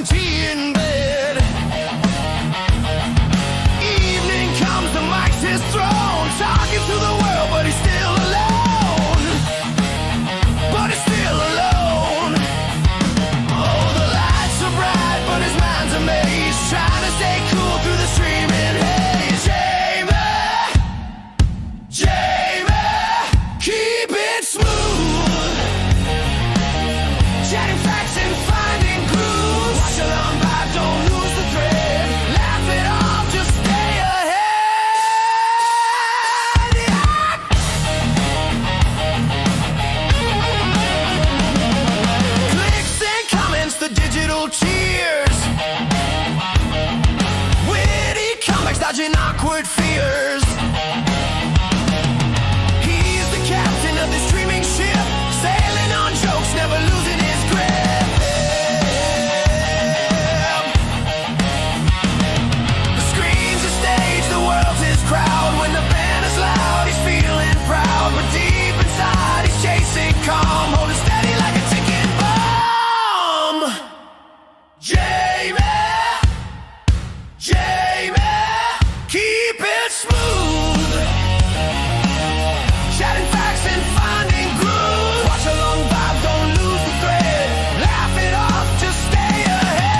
tea in bed. Evening comes, the mic's his throne, talking to the world, but he's still alone. But he's still alone. Oh, the lights are bright, but his mind's a maze, trying to stay cool through the streaming haze. Jamie, keep it smooth. Chatting facts and finding grooves. Watch along vibe, don't lose the thread. Laugh it off, just stay ahead. Clicks and comments, the digital cheers. Witty comics, dodging awkward fears. He's the captain of the streaming ship, sailing on jokes, never losing his grip. The screen's a stage, the world's his crowd. When the band is loud, he's feeling proud, but deep inside he's chasing calm, holding steady like a ticking bomb. Jamie, keep it smooth. Chatting facts and finding grooves. Watch along vibe, don't lose the thread. Laugh it off, just stay ahead.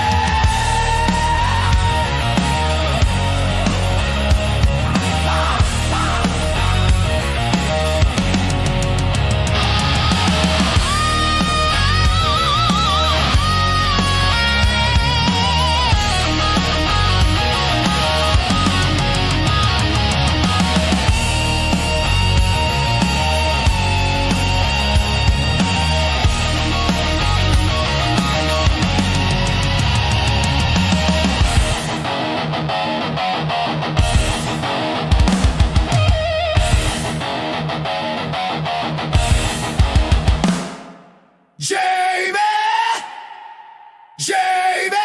Jamie,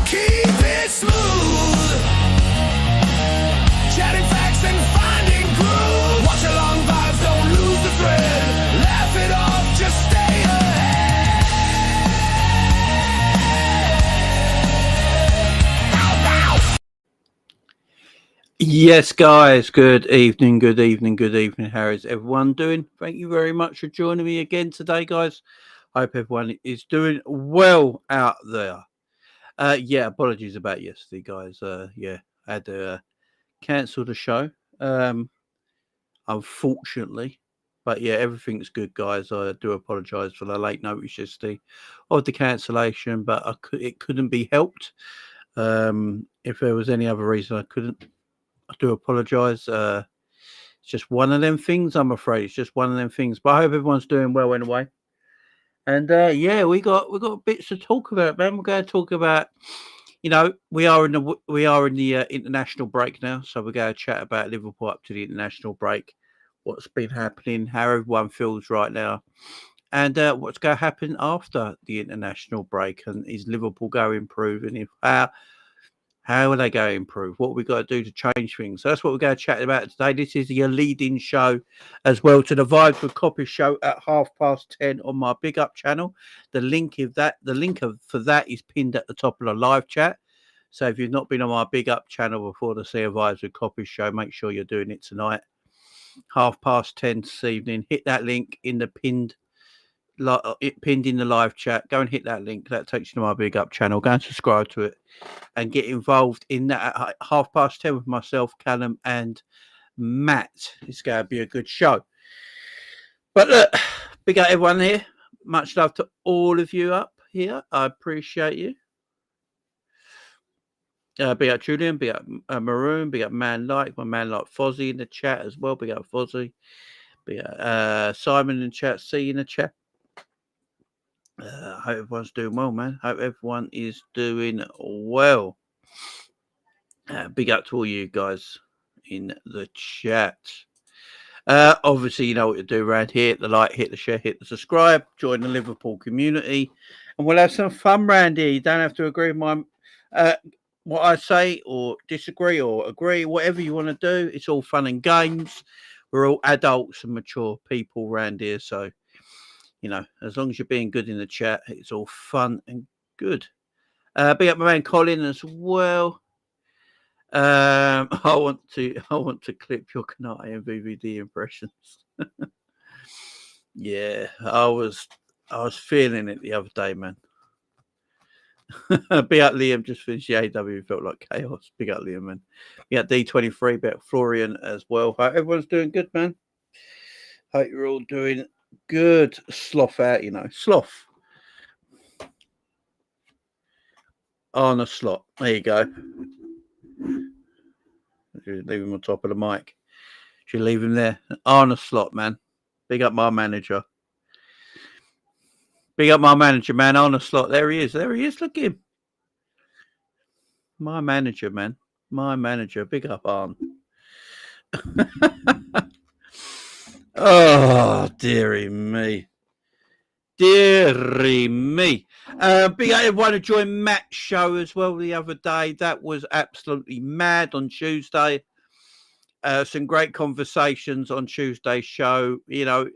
keep it smooth. Chatting facts and finding grooves. Watch along vibes, don't lose the thread. Laugh it off, just stay ahead. Yes, guys, good evening. How is everyone doing? Thank you very much for joining me again today, guys. Hope everyone is doing well out there. Apologies about yesterday, guys. I had to cancel the show, unfortunately. But yeah, everything's good, guys. I do apologise for the late notice yesterday of the cancellation, but it couldn't be helped. If there was any other reason I couldn't, I do apologise. It's just one of them things, I'm afraid. It's just one of them things. But I hope everyone's doing well anyway. And we got bits to talk about, man. We're going to talk about, we are in the international break now, so we're going to chat about Liverpool up to the international break, what's been happening, how everyone feels right now, and what's going to happen after the international break, and is Liverpool going to improve, and if how are they going to improve? What we got to do to change things? So that's what we're going to chat about today. This is your leading show as well to the Vibes with Copy show at 10:30 on my Big Up channel. The link for that is pinned at the top of the live chat. So if you've not been on my Big Up channel before to see a Vibes with Copy show, make sure you're doing it tonight. 10:30 this evening. Hit that link in the pinned in the live chat. Go and hit that link. That takes you to my Big Up channel. Go and subscribe to it and get involved in that at 10:30 with myself, Callum, and Matt. It's going to be a good show. But look, big up everyone here. Much love to all of you up here. I appreciate you. Big up Julian, big up Maroon, big up my man like Fozzie in the chat as well. Big up Fozzie. Big up Simon in the chat. See you in the chat. I hope everyone's doing well, man. Hope everyone is doing well. Big up to all you guys in the chat. Obviously, you know what to do around here. Hit the like, hit the share, hit the subscribe. Join the Liverpool community. And we'll have some fun around here. You don't have to agree with my what I say or disagree or agree. Whatever you want to do. It's all fun and games. We're all adults and mature people around here. So, you know, as long as you're being good in the chat, it's all fun and good. Big up my man Colin as well. I want to clip your Canate and VVD impressions. Yeah, I was feeling it the other day, man. Big up Liam, just finished the AW, felt like chaos. Big up Liam, man. Big up D23, big up Florian as well. Hope everyone's doing good, man. Hope you're all doing good. Sloth out, sloth. On a slot. There you go. Leave him on top of the mic. Should leave him there. On a slot, man. Big up my manager. Big up my manager, man. On a slot. There he is. There he is. Look at him. My manager, man. My manager. Big up Arne. Oh, dearie me. Dearie me. Big up everyone who joined Matt's show as well the other day. That was absolutely mad on Tuesday. Some great conversations on Tuesday's show. When it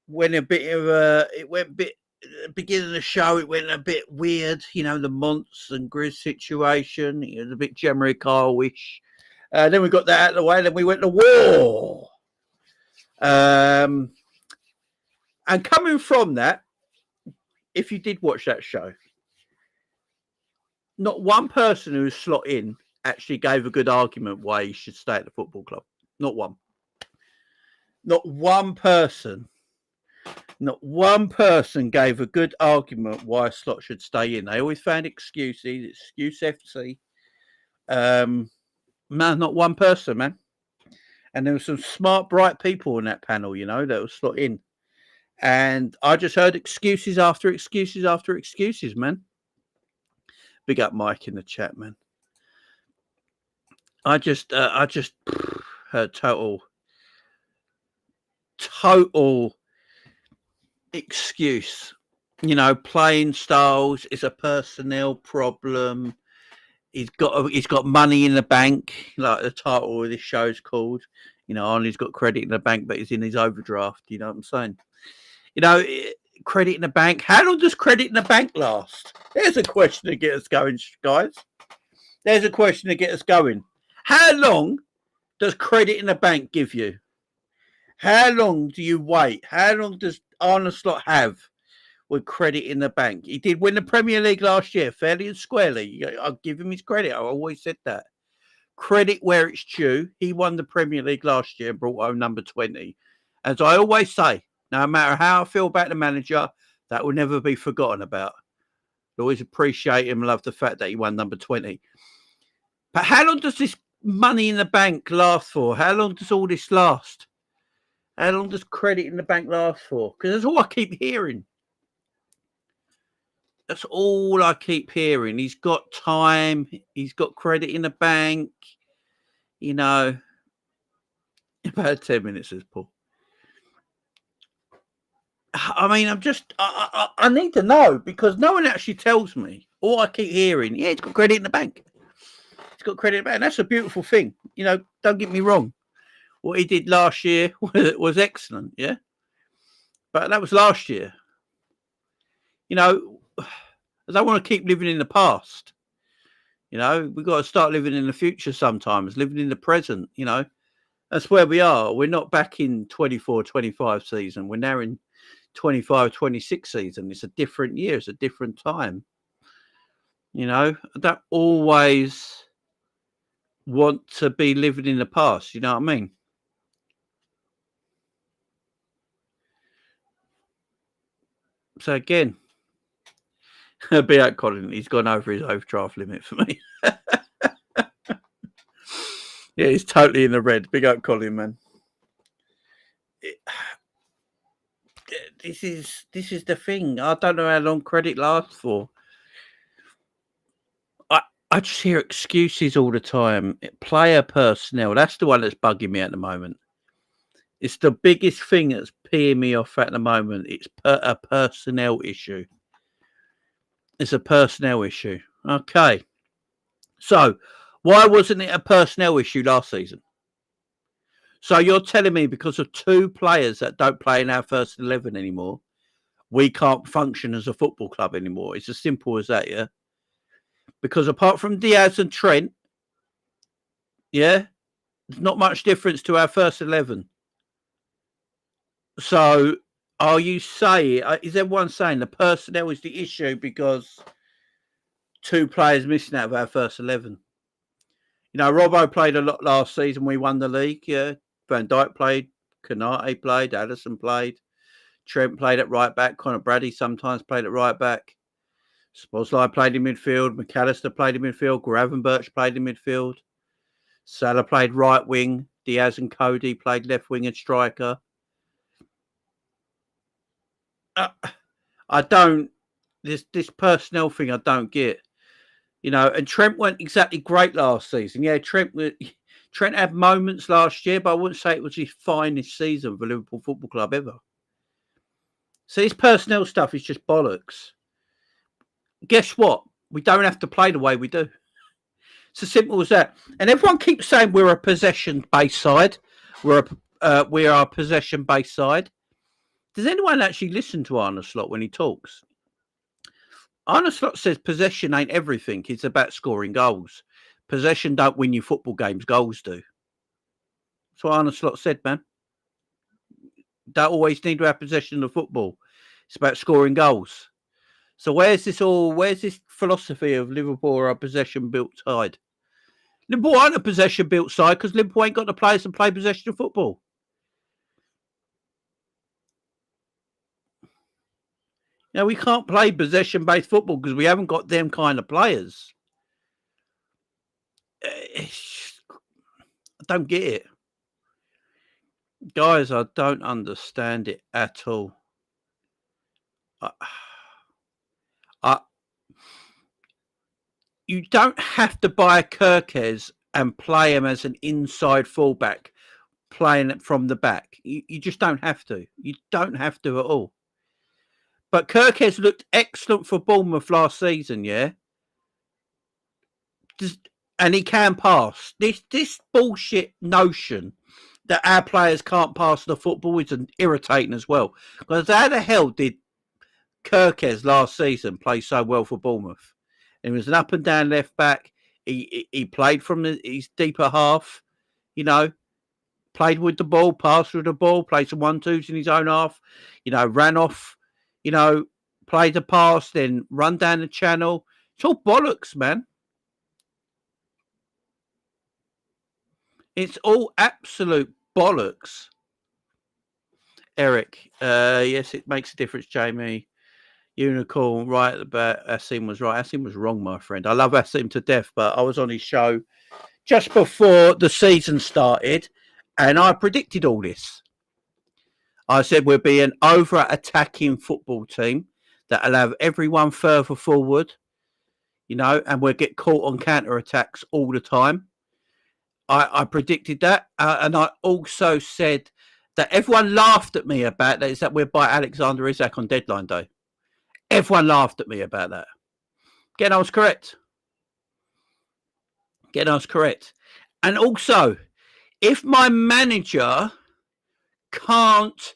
went a bit, at the beginning of the show, it went a bit weird. The Monts and Grizz situation. It was a bit Jeremy Kyle-ish. Then we got that out of the way. Then we went to war. And coming from that, if you did watch that show, not one person who was slot in actually gave a good argument why he should stay at the football club. Not one. Not one person. Not one person gave a good argument why a slot should stay in. They always found excuses. Excuse FC. Man, not one person, man. And there were some smart, bright people in that panel, that was slot in. And I just heard excuses after excuses after excuses, man. Big up Mike in the chat, man. I just heard total excuse. Playing styles is a personnel problem. He's got money in the bank, like the title of this show's called. Arne's got credit in the bank, but he's in his overdraft. You know what I'm saying? Credit in the bank. How long does credit in the bank last? There's a question to get us going, guys. There's a question to get us going. How long does credit in the bank give you? How long do you wait? How long does Arne Slot have with credit in the bank? He did win the Premier League last year, fairly and squarely. I'll give him his credit. I always said that. Credit where it's due. He won the Premier League last year and brought home number 20. As I always say, no matter how I feel about the manager, that will never be forgotten about. I always appreciate him and love the fact that he won number 20. But how long does this money in the bank last for? How long does all this last? How long does credit in the bank last for? Because that's all I keep hearing. That's all I keep hearing. He's got time. He's got credit in the bank. About 10 minutes, says Paul. I mean, I need to know because no one actually tells me. All I keep hearing, he's got credit in the bank. He's got credit in the bank. That's a beautiful thing. Don't get me wrong. What he did last year was excellent, yeah? But that was last year. I don't want to keep living in the past. We've got to start living in the future sometimes, living in the present, That's where we are. We're not back in 24-25 season. We're now in 25-26 season. It's a different year. It's a different time. I don't always want to be living in the past. You know what I mean? So again, be out Colin. He's gone over his overdraft limit for me. Yeah, he's totally in the red. Big up Colin, man. This is the thing. I don't know how long credit lasts for. I just hear excuses all the time. Player personnel. That's the one that's bugging me at the moment. It's the biggest thing that's peeing me off at the moment. It's a personnel issue. It's a personnel issue. Okay. So, why wasn't it a personnel issue last season? So, you're telling me because of two players that don't play in our first 11 anymore, we can't function as a football club anymore. It's as simple as that, yeah? Because apart from Diaz and Trent, yeah, there's not much difference to our first 11. So are you saying, is everyone saying the personnel is the issue because 2 players missing out of our first 11? You know, Robbo played a lot last season. We won the league, yeah. Van Dijk played, Konate played, Addison played, Trent played at right back, Conor Brady sometimes played at right back. Szoboszlai played in midfield, McAllister played in midfield, Gravenberch played in midfield, Salah played right wing, Diaz and Cody played left wing and striker. I don't, this personnel thing I don't get. You know, and Trent weren't exactly great last season. Yeah, Trent had moments last year, but I wouldn't say it was his finest season for Liverpool Football Club ever. So this personnel stuff is just bollocks. Guess what? We don't have to play the way we do. It's as simple as that. And everyone keeps saying we're a possession-based side. We are a possession-based side. Does anyone actually listen to Arne Slot when he talks? Arne Slot says possession ain't everything. It's about scoring goals. Possession don't win you football games. Goals do. That's what Arne Slot said, man. Don't always need to have possession of football. It's about scoring goals. So where's this philosophy of Liverpool are a possession-built side? Liverpool aren't a possession-built side because Liverpool ain't got the players to play possession of football. Now, we can't play possession-based football because we haven't got them kind of players. I don't get it. Guys, I don't understand it at all. You don't have to buy a Kirkes and play him as an inside fullback, playing it from the back. You just don't have to. You don't have to at all. But Kirkes looked excellent for Bournemouth last season, yeah? And he can pass. This bullshit notion that our players can't pass the football is irritating as well. Because how the hell did Kirkes last season play so well for Bournemouth? He was an up and down left back. He played from his deeper half, you know, played with the ball, passed with the ball, played some 1-2s in his own half, you know, ran off, you know, played the pass, then run down the channel. It's all bollocks, man. It's all absolute bollocks. Eric, yes, it makes a difference, Jamie. Unicorn, right at the back. Asim was right. Asim was wrong, my friend. I love Asim to death, but I was on his show just before the season started, and I predicted all this. I said we'll be an over-attacking football team that'll have everyone further forward, you know, and we'll get caught on counter-attacks all the time. I predicted that, and I also said that everyone laughed at me about that, is that we'll buy Alexander Isak on deadline day. Everyone laughed at me about that. Again, I was correct. And also, if my manager can't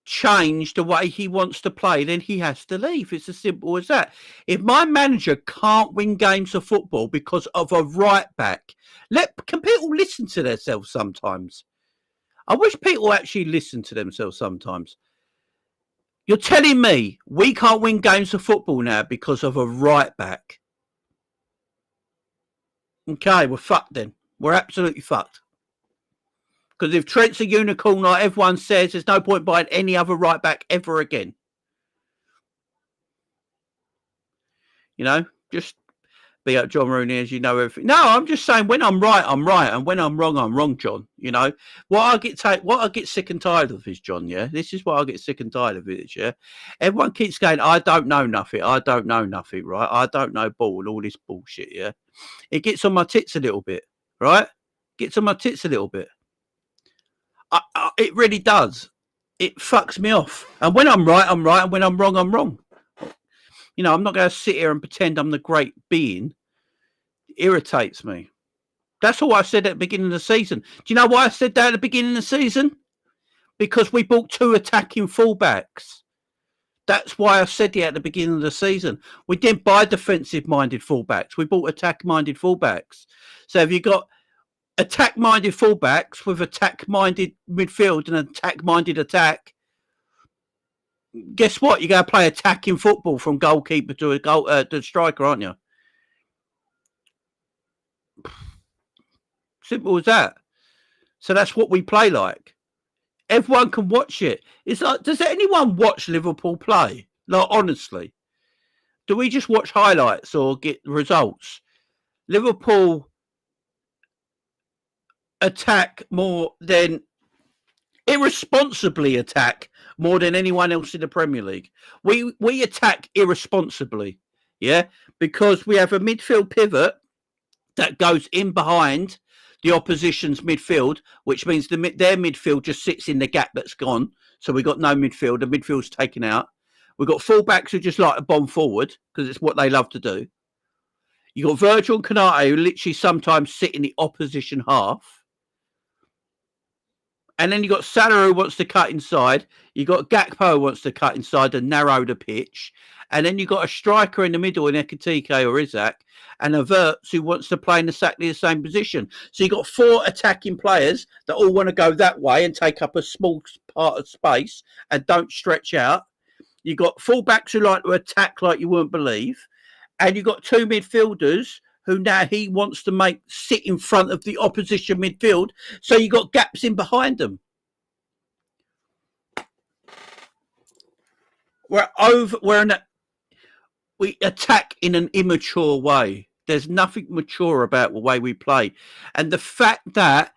change the way he wants to play, then he has to leave. It's as simple as that. If my manager can't win games of football because of a right back, can people listen to themselves sometimes? I wish people actually listen to themselves sometimes. You're telling me we can't win games of football now because of a right back? Okay, we're fucked then. We're absolutely fucked. Because if Trent's a unicorn, like everyone says, there's no point buying any other right back ever again. You know, just be up John Rooney as you know everything. No, I'm just saying when I'm right, I'm right, and when I'm wrong, John. You know what I get sick and tired of is, John. Yeah, this is what I get sick and tired of it. Yeah, everyone keeps going, I don't know nothing. Right? I don't know ball and all this bullshit. Yeah, it gets on my tits a little bit. Right, gets on my tits a little bit. It really does. It fucks me off. And when I'm right, I'm right, and when I'm wrong. You know, I'm not going to sit here and pretend I'm the great being. It irritates me. That's all I said at the beginning of the season. Do you know why I said that at the beginning of the season? Because we bought 2 attacking fullbacks. That's why I said it at the beginning of the season. We didn't buy defensive-minded fullbacks. We bought attack-minded fullbacks. So if you got attack-minded fullbacks with attack-minded midfield and attack-minded attack, guess what? You're going to play attacking football from goalkeeper to to striker, aren't you? Simple as that. So that's what we play like. Everyone can watch it. It's like, does anyone watch Liverpool play? Like, honestly, do we just watch highlights or get results? Liverpool attack more than irresponsibly attack more than anyone else in the Premier League. We attack irresponsibly, yeah, because we have a midfield pivot that goes in behind the opposition's midfield, which means their midfield just sits in the gap that's gone. So we've got no midfield. The midfield's taken out. We've got fullbacks who just like to bomb forward because it's what they love to do. You've got Virgil and Konate who literally sometimes sit in the opposition half. And then you've got Salah who wants to cut inside. You've got Gakpo who wants to cut inside and narrow the pitch. And then you've got a striker in the middle in Ekitike or Isaac and a Verts who wants to play in exactly the same position. So you've got 4 attacking players that all want to go that way and take up a small part of space and don't stretch out. You've got fullbacks who like to attack like you wouldn't believe. And you've got 2 midfielders who now he wants to sit in front of the opposition midfield. So you've got gaps in behind them. We attack in an immature way. There's nothing mature about the way we play. And the fact that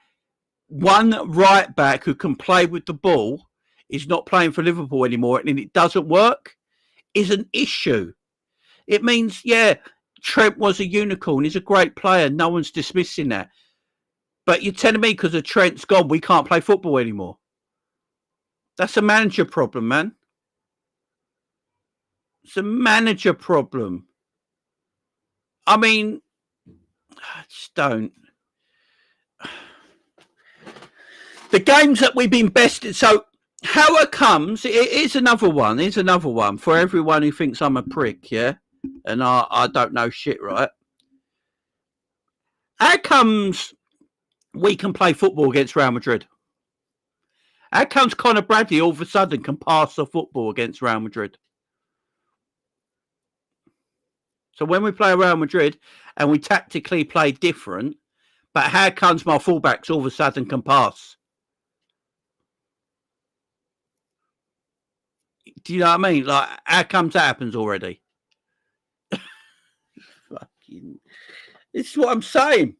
one right back who can play with the ball is not playing for Liverpool anymore and it doesn't work is an issue. It means, yeah, Trent was a unicorn. He's a great player. No one's dismissing that. But you're telling me because of Trent's gone, we can't play football anymore. That's a manager problem, man. It's a manager problem. I mean, I just don't. The games that we've been bested. So how it comes, it is another one. It's another one for everyone who thinks I'm a prick, yeah? And I don't know shit, right? How comes we can play football against Real Madrid? How comes Conor Bradley all of a sudden can pass the football against Real Madrid? So when we play Real Madrid and we tactically play different, but how comes my fullbacks all of a sudden can pass? Do you know what I mean? Like, how comes that happens already? Fucking, this is what I'm saying.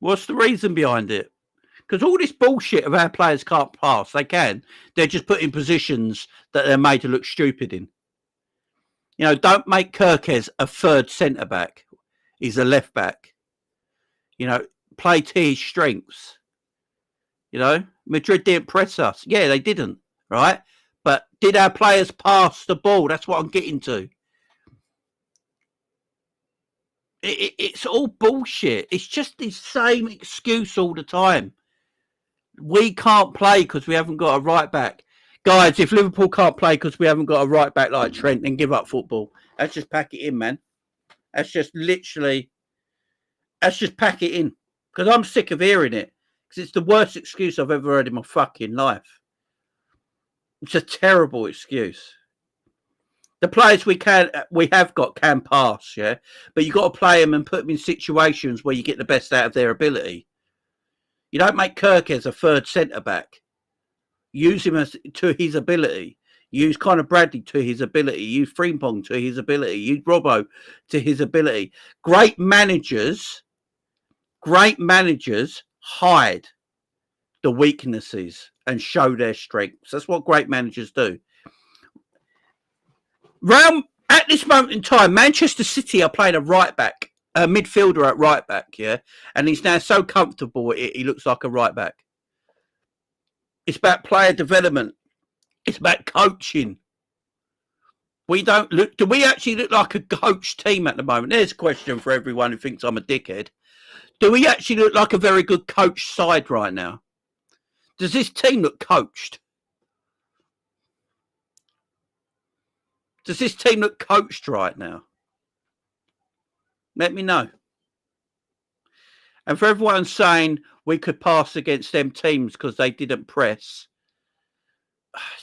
What's the reason behind it? Because all this bullshit of our players can't pass, they can. They're just put in positions that they're made to look stupid in. You know, don't make Kirkes a third centre-back. He's a left-back. You know, play to his strengths. You know, Madrid didn't press us. Yeah, they didn't, right? But did our players pass the ball? That's what I'm getting to. It's all bullshit. It's just the same excuse all the time. We can't play because we haven't got a right back. Guys, if Liverpool can't play because we haven't got a right back like Trent, then give up football. Let's just pack it in, man. Let's just pack it in. Because I'm sick of hearing it. Because it's the worst excuse I've ever heard in my fucking life. It's a terrible excuse. The players we have got can pass, yeah? But you've got to play them and put them in situations where you get the best out of their ability. You don't make Kirkes a third centre-back. Use him to his ability. Use Conor Bradley to his ability. Use Frimpong to his ability. Use Robbo to his ability. Great managers hide the weaknesses and show their strengths. That's what great managers do. At this moment in time, Manchester City are playing a right back, a midfielder at right back, yeah? And he's now so comfortable, he looks like a right back. It's about player development. It's about coaching. Do we actually look like a coach team at the moment? There's a question for everyone who thinks I'm a dickhead. Do we actually look like a very good coach side right now? Does this team look coached? Does this team look coached right now? Let me know. And for everyone saying we could pass against them teams because they didn't press,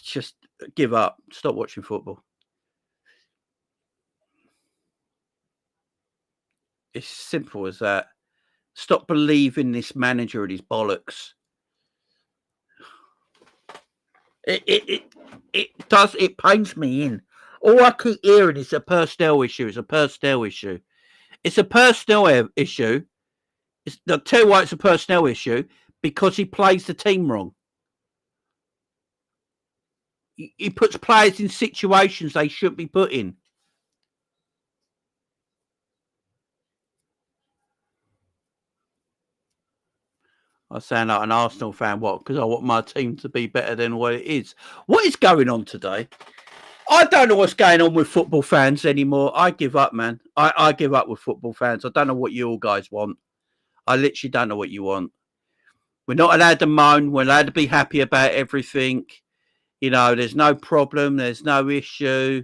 just give up. Stop watching football. It's simple as that. Stop believing this manager and his bollocks. It pains me in. All I keep hearing is a personnel issue. It's a personnel issue. It's a personnel issue. I'll tell you why it's a personnel issue. Because he plays the team wrong. He puts players in situations they shouldn't be put in. I sound like an Arsenal fan. What? Because I want my team to be better than what it is. What is going on today? I don't know what's going on with football fans anymore. I give up, man. I give up with football fans. I don't know what you all guys want. I literally don't know what you want. We're not allowed to moan. We're allowed to be happy about everything. You know, there's no problem. There's no issue.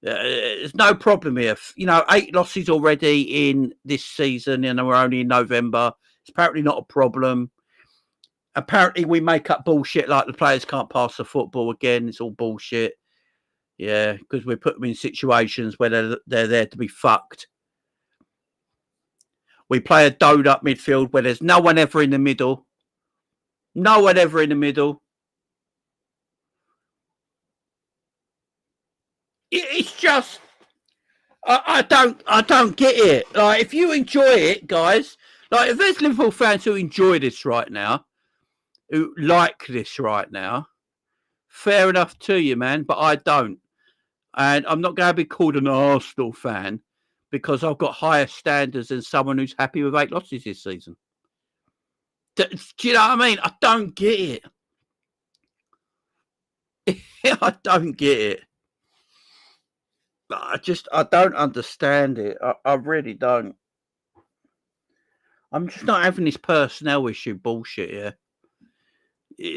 There's no problem here. You know, 8 losses already in this season, and we're only in November. It's apparently not a problem. Apparently, we make up bullshit like the players can't pass the football again. It's all bullshit. Yeah, because we put them in situations where they're there to be fucked. We play a build-up midfield where there's no one ever in the middle. No one ever in the middle. It's just, I don't get it. Like, if you enjoy it, guys, like if there's Liverpool fans who enjoy this right now, who like this right now, fair enough to you, man. But I don't, and I'm not going to be called an Arsenal fan because I've got higher standards than someone who's happy with 8 losses this season. Do you know what I mean? I don't get it. I don't get it. I don't understand it. I really don't. I'm just not having this personnel issue bullshit here.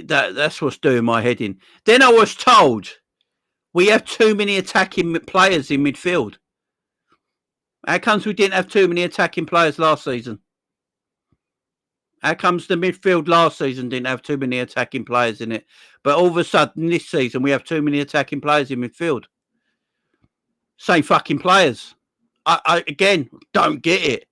That's what's doing my head in. Then I was told we have too many attacking players in midfield. How comes we didn't have too many attacking players last season? How comes the midfield last season didn't have too many attacking players in it? But all of a sudden this season we have too many attacking players in midfield. Same fucking players. I again, don't get it.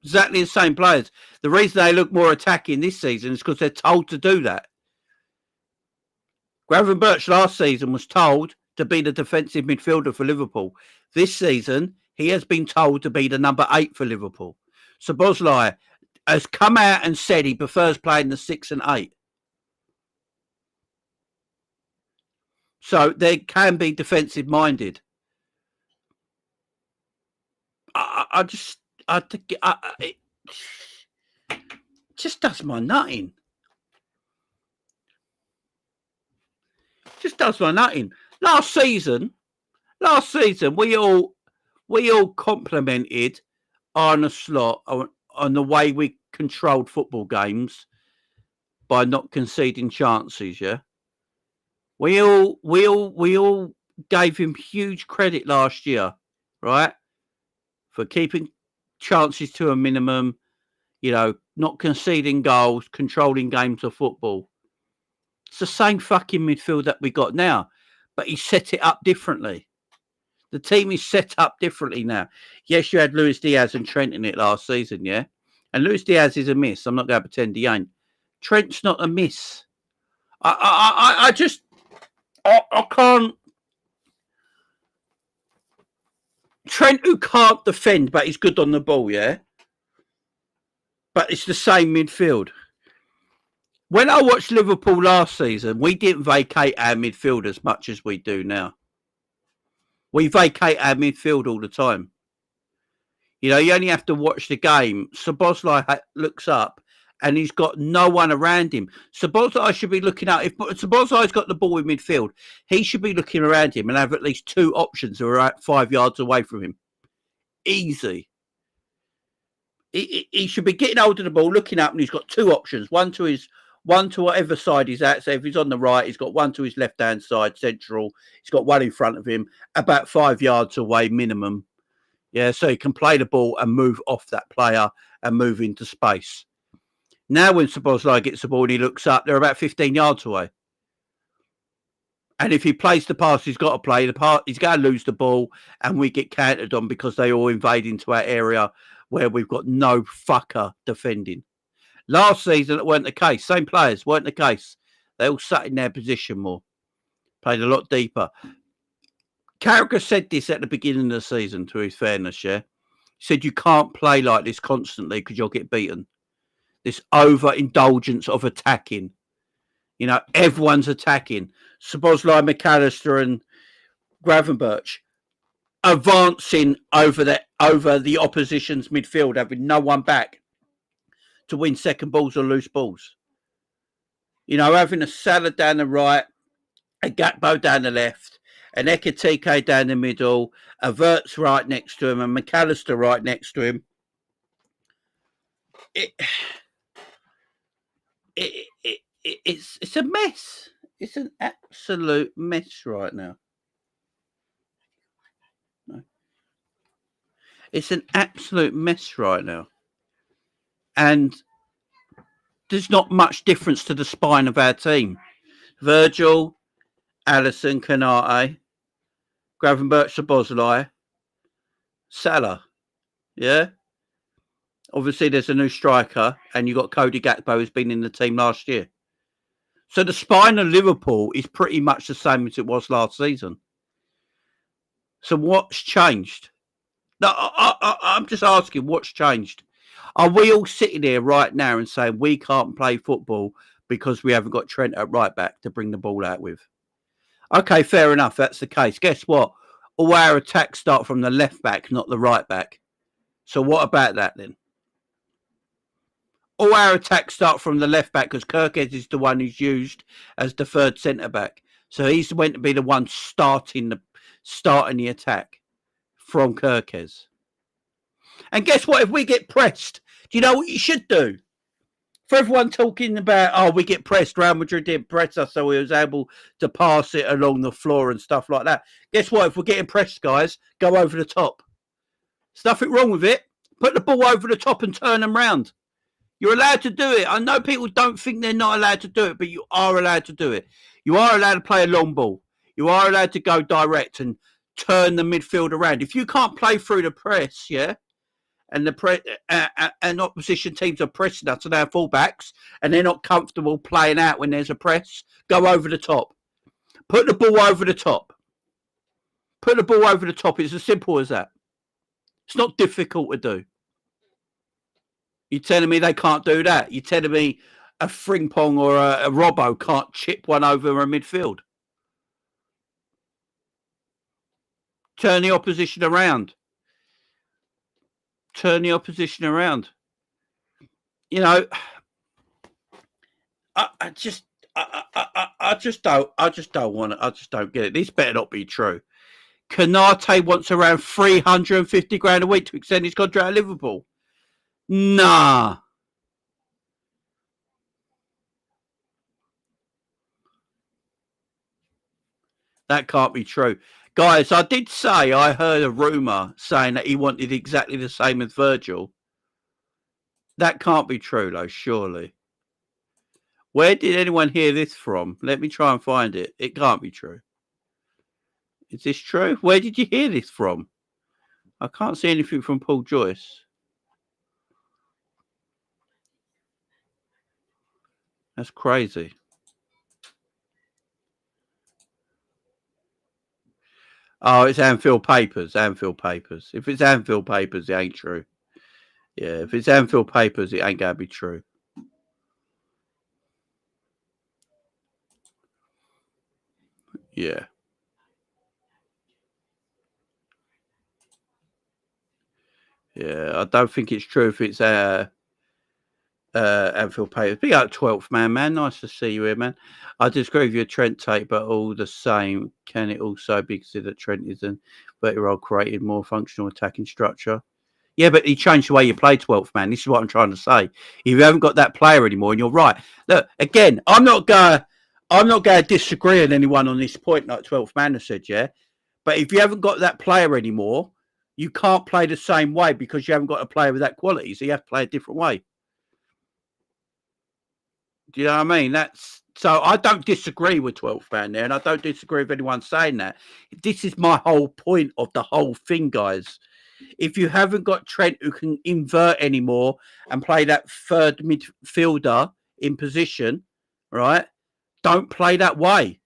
Exactly the same players. The reason they look more attacking this season is because they're told to do that. Gravenberch last season was told to be the defensive midfielder for Liverpool. This season, he has been told to be the number 8 for Liverpool. Szoboszlai has come out and said he prefers playing the 6 and 8. So they can be defensive minded. It just does my nutting. Just does my nutting. Last season, we all complimented Arne Slot on the way we controlled football games by not conceding chances. Yeah. We all gave him huge credit last year, right? For keeping chances to a minimum, you know, not conceding goals, controlling games of football. It's the same fucking midfield that we got now, but he set it up differently. The team is set up differently now. Yes, you had Luis Diaz and Trent in it last season, yeah? And Luis Diaz is a miss. I'm not going to pretend he ain't. Trent's not a miss. I can't. Trent, who can't defend, but he's good on the ball, yeah? But it's the same midfield. When I watched Liverpool last season, we didn't vacate our midfield as much as we do now. We vacate our midfield all the time. You know, you only have to watch the game. Szoboszlai looks up and he's got no one around him. Szoboszlai should be looking out. If Szoboszlai's got the ball in midfield, he should be looking around him and have at least 2 options who are at 5 yards away from him. Easy. He should be getting hold of the ball, looking up, and he's got two options. One to whatever side he's at. So if he's on the right, he's got one to his left-hand side, central. He's got one in front of him, about 5 yards away minimum. Yeah, so he can play the ball and move off that player and move into space. Now when Szoboszlai gets the ball and he looks up, they're about 15 yards away. And if he plays the pass, he's got to play the pass. He's going to lose the ball, and we get countered on because they all invade into our area where we've got no fucker defending. Last season, it weren't the case. Same players, weren't the case. They all sat in their position more. Played a lot deeper. Carragher said this at the beginning of the season, to his fairness, yeah? He said, you can't play like this constantly because you'll get beaten. This overindulgence of attacking. You know, everyone's attacking. Szoboszlai, McAllister and Gravenberch advancing over the opposition's midfield, having no one back to win second balls or loose balls. You know, having a Salah down the right, a Gakpo down the left, an Ekitike down the middle, a Wirtz right next to him, and McAllister right next to him. It's a mess. It's an absolute mess right now. No. It's an absolute mess right now. And there's not much difference to the spine of our team. Virgil, Alisson, Kanate, Gravenberch, Szoboszlai, Salah. Yeah? Obviously, there's a new striker, and you've got Cody Gakpo, who's been in the team last year. So the spine of Liverpool is pretty much the same as it was last season. So what's changed? No, I'm just asking, what's changed? Are we all sitting here right now and saying we can't play football because we haven't got Trent at right back to bring the ball out with? Okay, fair enough. That's the case. Guess what? All our attacks start from the left back, not the right back. So what about that then? All our attacks start from the left back because Kirkhead is the one who's used as the third centre back. So he's meant to be the one starting the attack from Kirkhead. And guess what? If we get pressed, do you know what you should do? For everyone talking about, we get pressed, Real Madrid didn't press us, so we was able to pass it along the floor and stuff like that. Guess what? If we're getting pressed, guys, go over the top. There's nothing wrong with it. Put the ball over the top and turn them round. You're allowed to do it. I know people don't think they're not allowed to do it, but you are allowed to do it. You are allowed to play a long ball. You are allowed to go direct and turn the midfield around. If you can't play through the press, yeah, and and opposition teams are pressing us and our fullbacks, and they're not comfortable playing out when there's a press, go over the top. Put the ball over the top. Put the ball over the top. It's as simple as that. It's not difficult to do. You're telling me they can't do that? You're telling me a Frimpong or a Robbo can't chip one over a midfield? Turn the opposition around. Turn the opposition around. You know, I just don't want it. I just don't get it. This better not be true. Kanate wants around 350 grand a week to extend his contract at Liverpool. Nah. That can't be true. Guys, I did say I heard a rumour saying that he wanted exactly the same as Virgil. That can't be true, though, surely. Where did anyone hear this from? Let me try and find it. It can't be true. Is this true? Where did you hear this from? I can't see anything from Paul Joyce. That's crazy. Oh, it's Anfield Papers. Anfield Papers. If it's Anfield Papers, it ain't true. Yeah, if it's Anfield Papers, it ain't going to be true. Yeah. Yeah, I don't think it's true if it's Anfield Papers. Big up 12th man. Nice to see you here, man. I disagree with your Trent take, but all the same, can it also be considered that Trent is a 30-year-old created more functional attacking structure? Yeah, but he changed the way you play 12th man. This is what I'm trying to say. If you haven't got that player anymore, and you're right. Look, again, I'm not going to disagree on anyone on this point, like 12th man has said, yeah. But if you haven't got that player anymore, you can't play the same way because you haven't got a player with that quality. So you have to play a different way. Do you know what I mean? So I don't disagree with 12th man there, and I don't disagree with anyone saying that. This is my whole point of the whole thing, guys. If you haven't got Trent who can invert anymore and play that third midfielder in position, right? Don't play that way.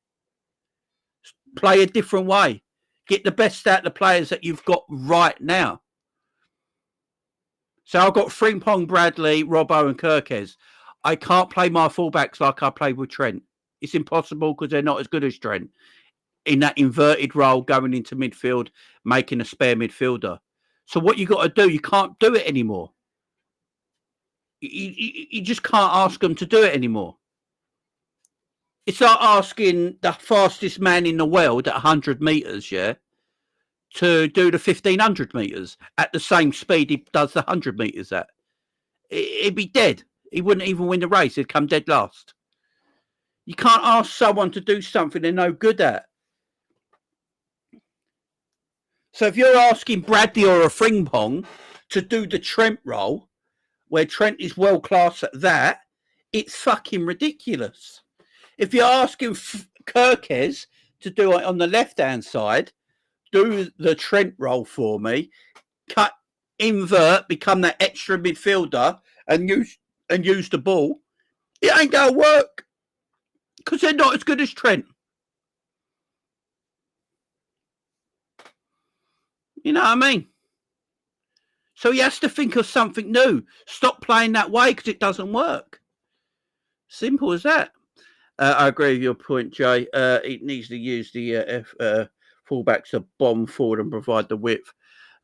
Play a different way. Get the best out of the players that you've got right now. So I've got Frimpong, Bradley, Robbo and Kirkes. I can't play my fullbacks like I played with Trent. It's impossible because they're not as good as Trent in that inverted role going into midfield, making a spare midfielder. So what you got to do, you can't do it anymore. You just can't ask them to do it anymore. It's like asking the fastest man in the world at 100 metres, yeah, to do the 1,500 metres at the same speed he does the 100 metres at. He'd be dead. He wouldn't even win the race. He'd come dead last. You can't ask someone to do something they're no good at. So if you're asking Bradley or a Frimpong to do the Trent role, where Trent is world class at that, it's fucking ridiculous. If you're asking Kirkes to do it on the left-hand side, do the Trent role for me, cut, invert, become that extra midfielder, and use the ball, it ain't going to work because they're not as good as Trent. You know what I mean? So he has to think of something new. Stop playing that way because it doesn't work. Simple as that. I agree with your point, Jay. It needs to use the fullbacks to bomb forward and provide the width.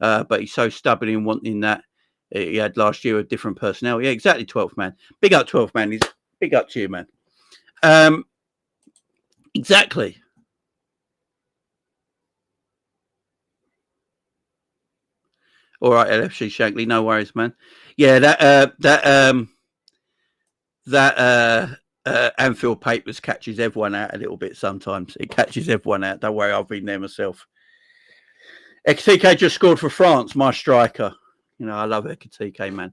But he's so stubborn in wanting that. He had last year a different personnel. Yeah, exactly, 12th man. Big up, 12th man. He's big up to you, man. Exactly. All right, LFC Shankly, no worries, man. Yeah, that Anfield Papers catches everyone out a little bit sometimes. It catches everyone out. Don't worry, I've been there myself. Ekitike just scored for France, my striker. You know, I love Ekitike, man.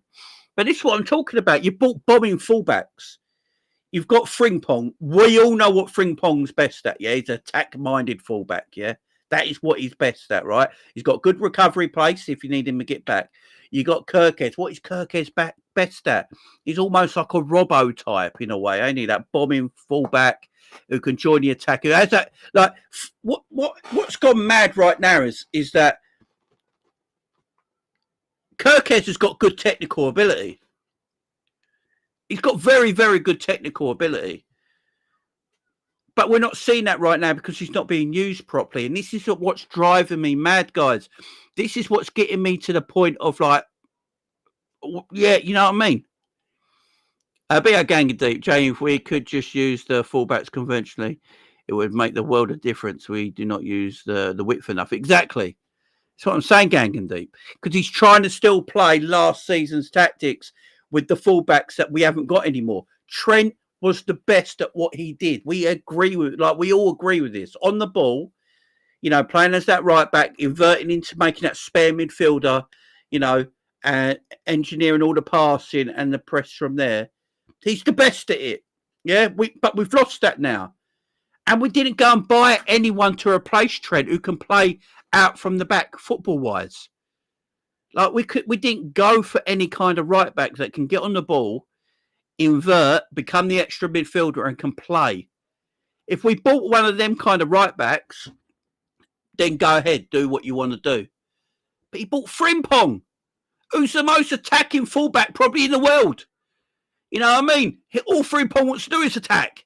But this is what I'm talking about. You bought bombing fullbacks. You've got Frimpong. We all know what Frimpong's best at, yeah? He's an attack-minded fullback, yeah? That is what he's best at, right? He's got good recovery pace if you need him to get back. You got Kirkes. What is Kirkes best at? He's almost like a Robbo type in a way, ain't he? That bombing fullback who can join the attack. Who has that? Like, what's gone mad right now is that Kirkes has got good technical ability. He's got very, very good technical ability. But we're not seeing that right now because he's not being used properly. And this is what's driving me mad, guys. This is what's getting me to the point of like, yeah, you know what I mean? Be our gang of deep. Jay, if we could just use the fullbacks conventionally, it would make the world of difference. We do not use the width enough. Exactly. That's what I'm saying, gang and deep. Because he's trying to still play last season's tactics with the fullbacks that we haven't got anymore. Trent was the best at what he did. We all agree with this. On the ball, you know, playing as that right back, inverting into making that spare midfielder, you know, and engineering all the passing and the press from there. He's the best at it. Yeah, but we've lost that now. And we didn't go and buy anyone to replace Trent who can play out from the back football-wise. Like we didn't go for any kind of right back that can get on the ball, invert, become the extra midfielder and can play. If we bought one of them kind of right backs, then go ahead, do what you want to do. But he bought Frimpong, who's the most attacking fullback probably in the world. You know what I mean? All Frimpong wants to do is attack.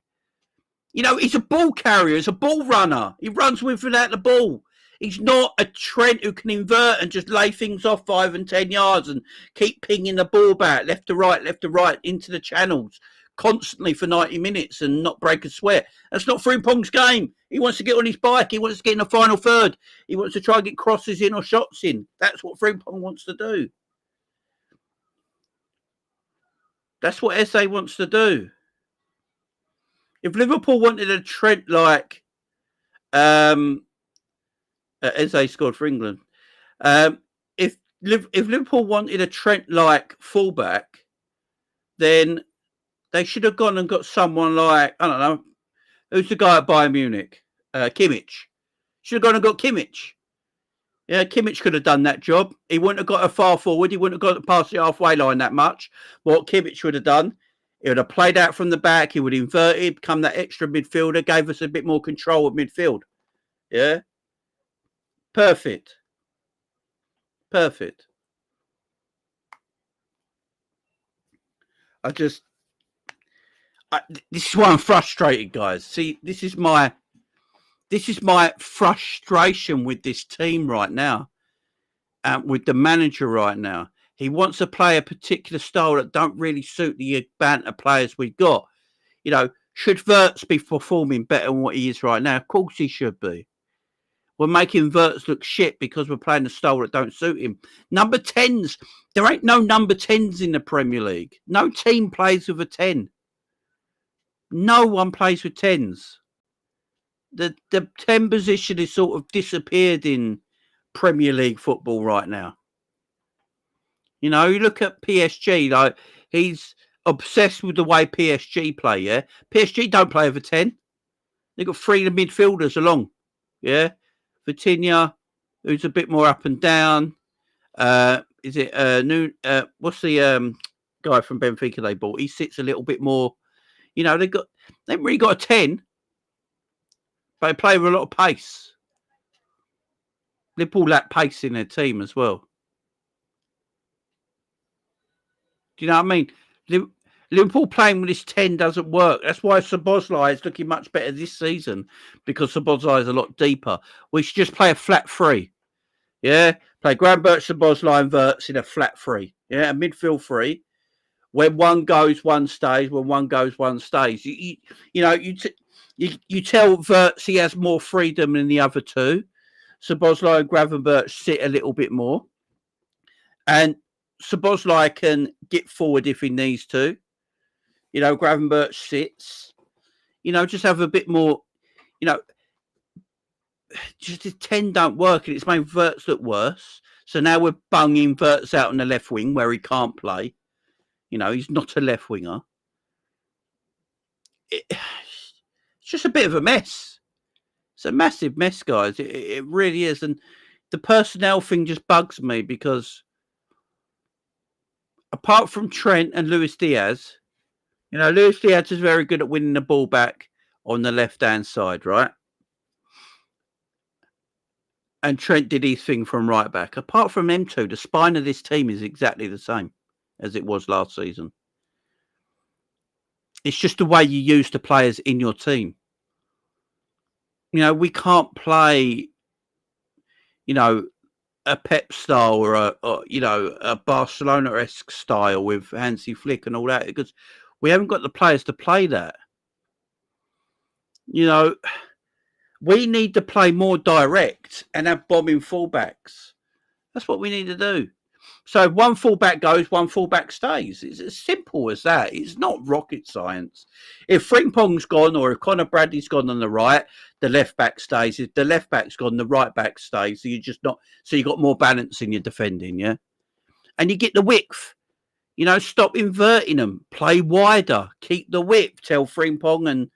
You know, he's a ball carrier, he's a ball runner. He runs with without the ball. He's not a Trent who can invert and just lay things off 5 and 10 yards and keep pinging the ball back left to right into the channels constantly for 90 minutes and not break a sweat. That's not Frimpong's game. He wants to get on his bike. He wants to get in the final third. He wants to try and get crosses in or shots in. That's what Frimpong wants to do. That's what SA wants to do. If Liverpool wanted a Trent like SA scored for England. If Liverpool wanted a Trent like fullback, then they should have gone and got someone like, I don't know, who's the guy at Bayern Munich? Kimmich. Should have gone and got Kimmich. Yeah, Kimmich could have done that job. He wouldn't have got a far forward. He wouldn't have got past the halfway line that much. What Kimmich would have done, he would have played out from the back. He would have inverted, become that extra midfielder, gave us a bit more control of midfield. Yeah. Perfect. This is why I'm frustrated, guys. See, this is my frustration with this team right now, with the manager right now. He wants to play a particular style that don't really suit the banter players we've got. You know, should Wirtz be performing better than what he is right now? Of course he should be. We're making Wirtz look shit because we're playing a style that don't suit him. Number 10s. There ain't no number 10s in the Premier League. No team plays with a 10. No one plays with 10s. The 10 position is sort of disappeared in Premier League football right now. You know, you look at PSG, like he's obsessed with the way PSG play, yeah? PSG don't play over 10. They've got 3 of the midfielders along, yeah? Vitinha, who's a bit more up and down. Is it what's the guy from Benfica they bought? He sits a little bit more, you know, they haven't really got a 10, but they play with a lot of pace. Liverpool lack pace in their team as well. Do you know what I mean? Liverpool playing with this 10 doesn't work. That's why Szoboszlai is looking much better this season, because Szoboszlai is a lot deeper. We should just play a flat 3. Yeah? Play Gravenberch, Szoboszlai and Wirtz in a flat 3. Yeah? A midfield 3. When one goes, one stays. When one goes, one stays. You tell Wirtz he has more freedom than the other two. Szoboszlai and Gravenberch sit a little bit more. And Szoboszlai can get forward if he needs to. You know, Gravenberch sits. You know, just have a bit more, you know, just the 10 don't work, and it's made Wirtz look worse. So now we're bunging Wirtz out on the left wing where he can't play. You know, he's not a left winger. It's just a bit of a mess. It's a massive mess, guys. It really is. And the personnel thing just bugs me, because apart from Trent and Luis Diaz, you know, Luis Diaz is very good at winning the ball back on the left-hand side, right? And Trent did his thing from right back. Apart from them two, the spine of this team is exactly the same as it was last season. It's just the way you use the players in your team. You know, we can't play, you know, a Pep style or a Barcelona-esque style with Hansi Flick and all that, because we haven't got the players to play that. You know, we need to play more direct and have bombing fullbacks. That's what we need to do. So if one fullback goes, one fullback stays. It's as simple as that. It's not rocket science. If Frimpong's gone, or if Conor Bradley's gone on the right, the left back stays. If the left back's gone, the right back stays. So you got more balance in your defending, yeah? And you get the width. You know, stop inverting them. Play wider. Keep the width. Tell Frimpong and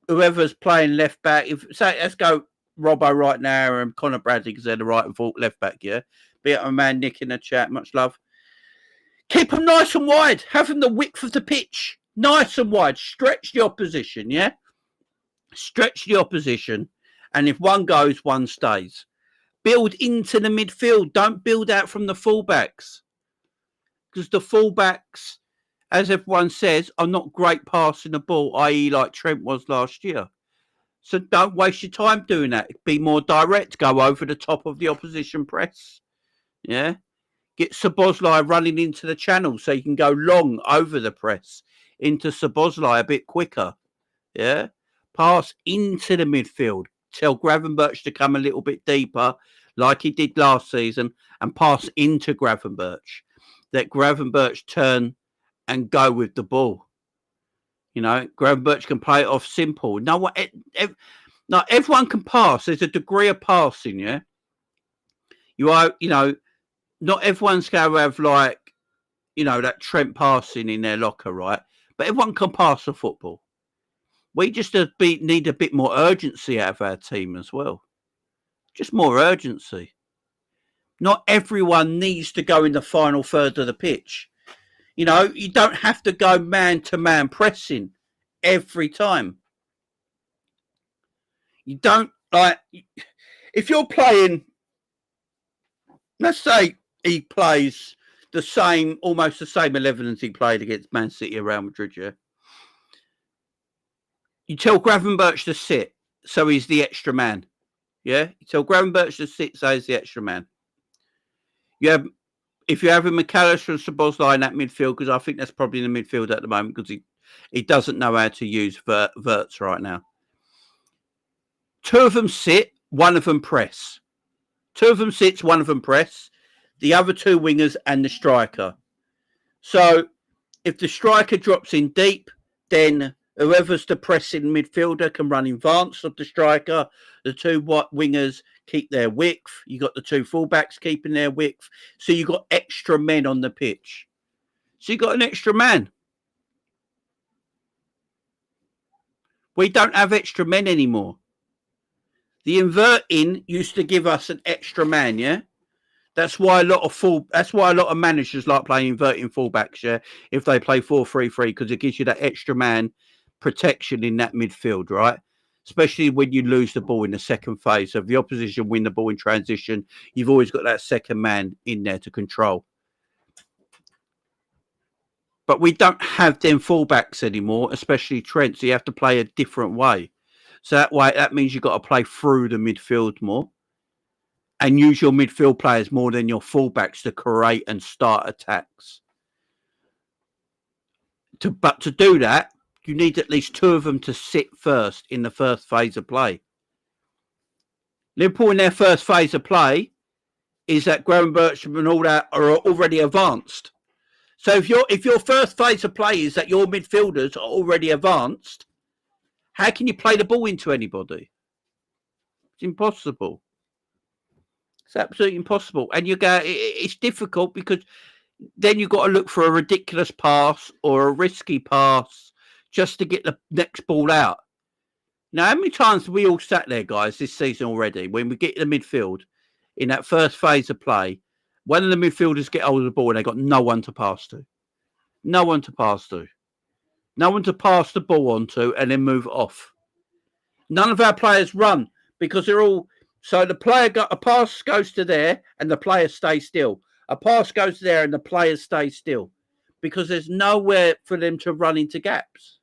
whoever's playing left back. Let's go Robbo right now and Conor Bradley, because they're the right and left back, yeah? Be it my man Nick in the chat, much love. Keep them nice and wide. Have them the width of the pitch. Nice and wide. Stretch the opposition, yeah? Stretch the opposition. And if one goes, one stays. Build into the midfield. Don't build out from the fullbacks. Because the fullbacks, as everyone says, are not great passing the ball, i.e. like Trent was last year. So don't waste your time doing that. Be more direct. Go over the top of the opposition press. Yeah, get Szoboszlai running into the channel so you can go long over the press into Szoboszlai a bit quicker. Yeah, pass into the midfield. Tell Gravenberch to come a little bit deeper, like he did last season, and pass into Gravenberch. Let Gravenberch turn and go with the ball. You know, Gravenberch can play it off simple. No one, no, everyone can pass. There's a degree of passing, yeah. You know, not everyone's going to have like, you know, that Trent passing in their locker, right? But everyone can pass the football. We just need a bit more urgency out of our team as well. Just more urgency. Not everyone needs to go in the final third of the pitch. You know, you don't have to go man-to-man pressing every time. You don't, like, if you're playing, let's say he plays the same, almost the same 11 as he played against Man City or Real Madrid, yeah? You tell Gravenberch to sit, so he's the extra man, yeah? You tell Gravenberch to sit, so he's the extra man. If you have a McAllister and Szoboszlai in that midfield, because I think that's probably in the midfield at the moment, because he doesn't know how to use Verts right now. Two of them sit, one of them press. Two of them sits, one of them press. The other two wingers and the striker. So if the striker drops in deep, then whoever's the pressing midfielder can run in advance of the striker. The two wingers keep their width. You got the two fullbacks keeping their width. So you got extra men on the pitch. So you got an extra man. We don't have extra men anymore. The inverting used to give us an extra man, yeah? That's why a lot of managers like playing inverting fullbacks, yeah, if they play 4-3-3, because it gives you that extra man protection in that midfield, right? Especially when you lose the ball in the second phase. So if the opposition win the ball in transition, you've always got that second man in there to control. But we don't have them fullbacks anymore, especially Trent, so you have to play a different way. So that means you've got to play through the midfield more and use your midfield players more than your fullbacks to create and start attacks. But to do that, you need at least two of them to sit first in the first phase of play. Liverpool in their first phase of play is that Gravenberch and all that are already advanced. So if your first phase of play is that your midfielders are already advanced, how can you play the ball into anybody? It's impossible. It's absolutely impossible. And it's difficult because then you've got to look for a ridiculous pass or a risky pass just to get the next ball out. Now, how many times have we all sat there, guys, this season already, when we get to the midfield in that first phase of play, one of the midfielders get hold of the ball and they've got no one to pass to. No one to pass to. No one to pass the ball onto and then move off. None of our players run because they're all... So the player a pass goes to there and the player stays still. A pass goes there and the players stay still because there's nowhere for them to run into gaps.